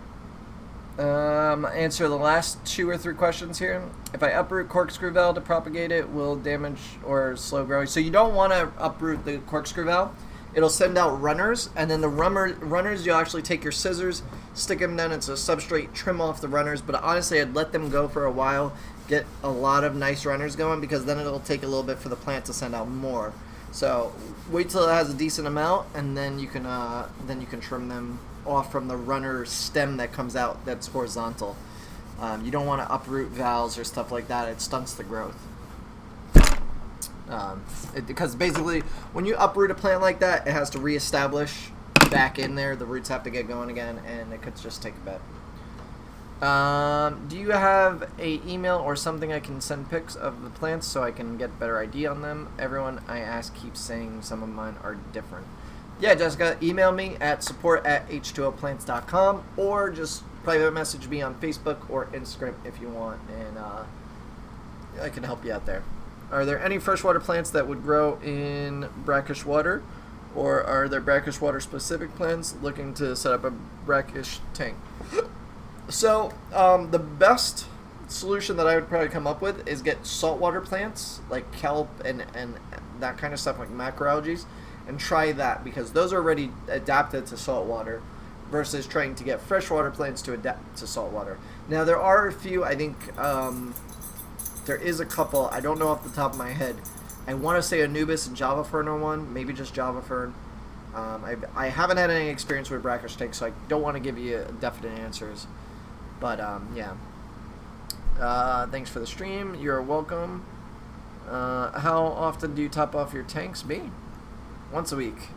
Answer the last 2 or 3 questions here. If I uproot corkscrew valve to propagate it, will damage or slow growing? So you don't want to uproot the corkscrew valve. It'll send out runners, and then the runners, you'll actually take your scissors, stick them down into a substrate, trim off the runners. But honestly, I'd let them go for a while, get a lot of nice runners going, because then it'll take a little bit for the plant to send out more. So wait till it has a decent amount, and then you can trim them off from the runner stem that comes out that's horizontal. You don't want to uproot valves or stuff like that. It stunts the growth. Because basically, when you uproot a plant like that, it has to reestablish back in there. The roots have to get going again, and it could just take a bit. Do you have a email or something I can send pics of the plants so I can get a better idea on them? Everyone I ask keeps saying some of mine are different. Yeah, Jessica, email me at support@h2oplants.com, or just private message me on Facebook or Instagram if you want, and I can help you out there. Are there any freshwater plants that would grow in brackish water, or are there brackish water specific plants looking to set up a brackish tank? So the best solution that I would probably come up with is get saltwater plants like kelp and that kind of stuff, like macroalgae, and try that, because those are already adapted to saltwater versus trying to get freshwater plants to adapt to saltwater. Now there are a few, I think there is a couple, I don't know off the top of my head. I want to say Anubis and Java Fern are one, maybe just Java Fern. I haven't had any experience with brackish tanks, so I don't want to give you definite answers. But yeah. Thanks for the stream. You're welcome. How often do you top off your tanks? Me? Once a week.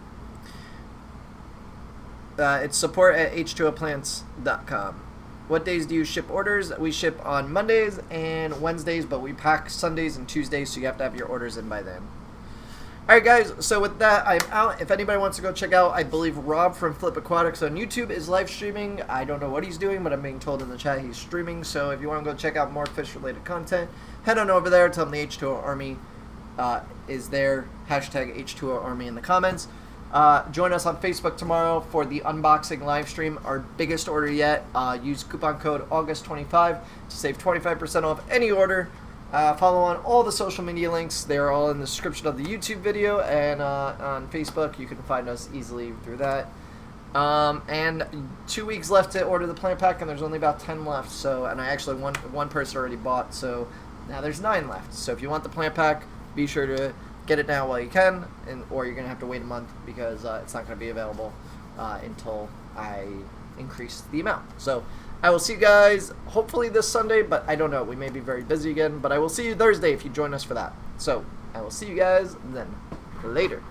It's support@h2oplants.com. What days do you ship orders? We ship on Mondays and Wednesdays, but we pack Sundays and Tuesdays, so you have to have your orders in by then. Alright guys, so with that, I'm out. If anybody wants to go check out, I believe Rob from Flip Aquatics on YouTube is live streaming. I don't know what he's doing, but I'm being told in the chat he's streaming. So if you want to go check out more fish-related content, head on over there. Tell him the H2O Army is there. Hashtag H2O Army in the comments. Join us on Facebook tomorrow for the unboxing live stream, our biggest order yet. Use coupon code August25 to save 25% off any order. Follow on all the social media links. They are all in the description of the YouTube video, and on Facebook you can find us easily through that. And 2 weeks left to order the plant pack, and there's only about 10 left. So, and I actually one person already bought, so now there's 9 left. So if you want the plant pack, be sure to get it now while you can, or you're gonna have to wait a month, because it's not gonna be available until I increase the amount. So I will see you guys hopefully this Sunday, but I don't know. We may be very busy again, but I will see you Thursday if you join us for that. So I will see you guys then. Later.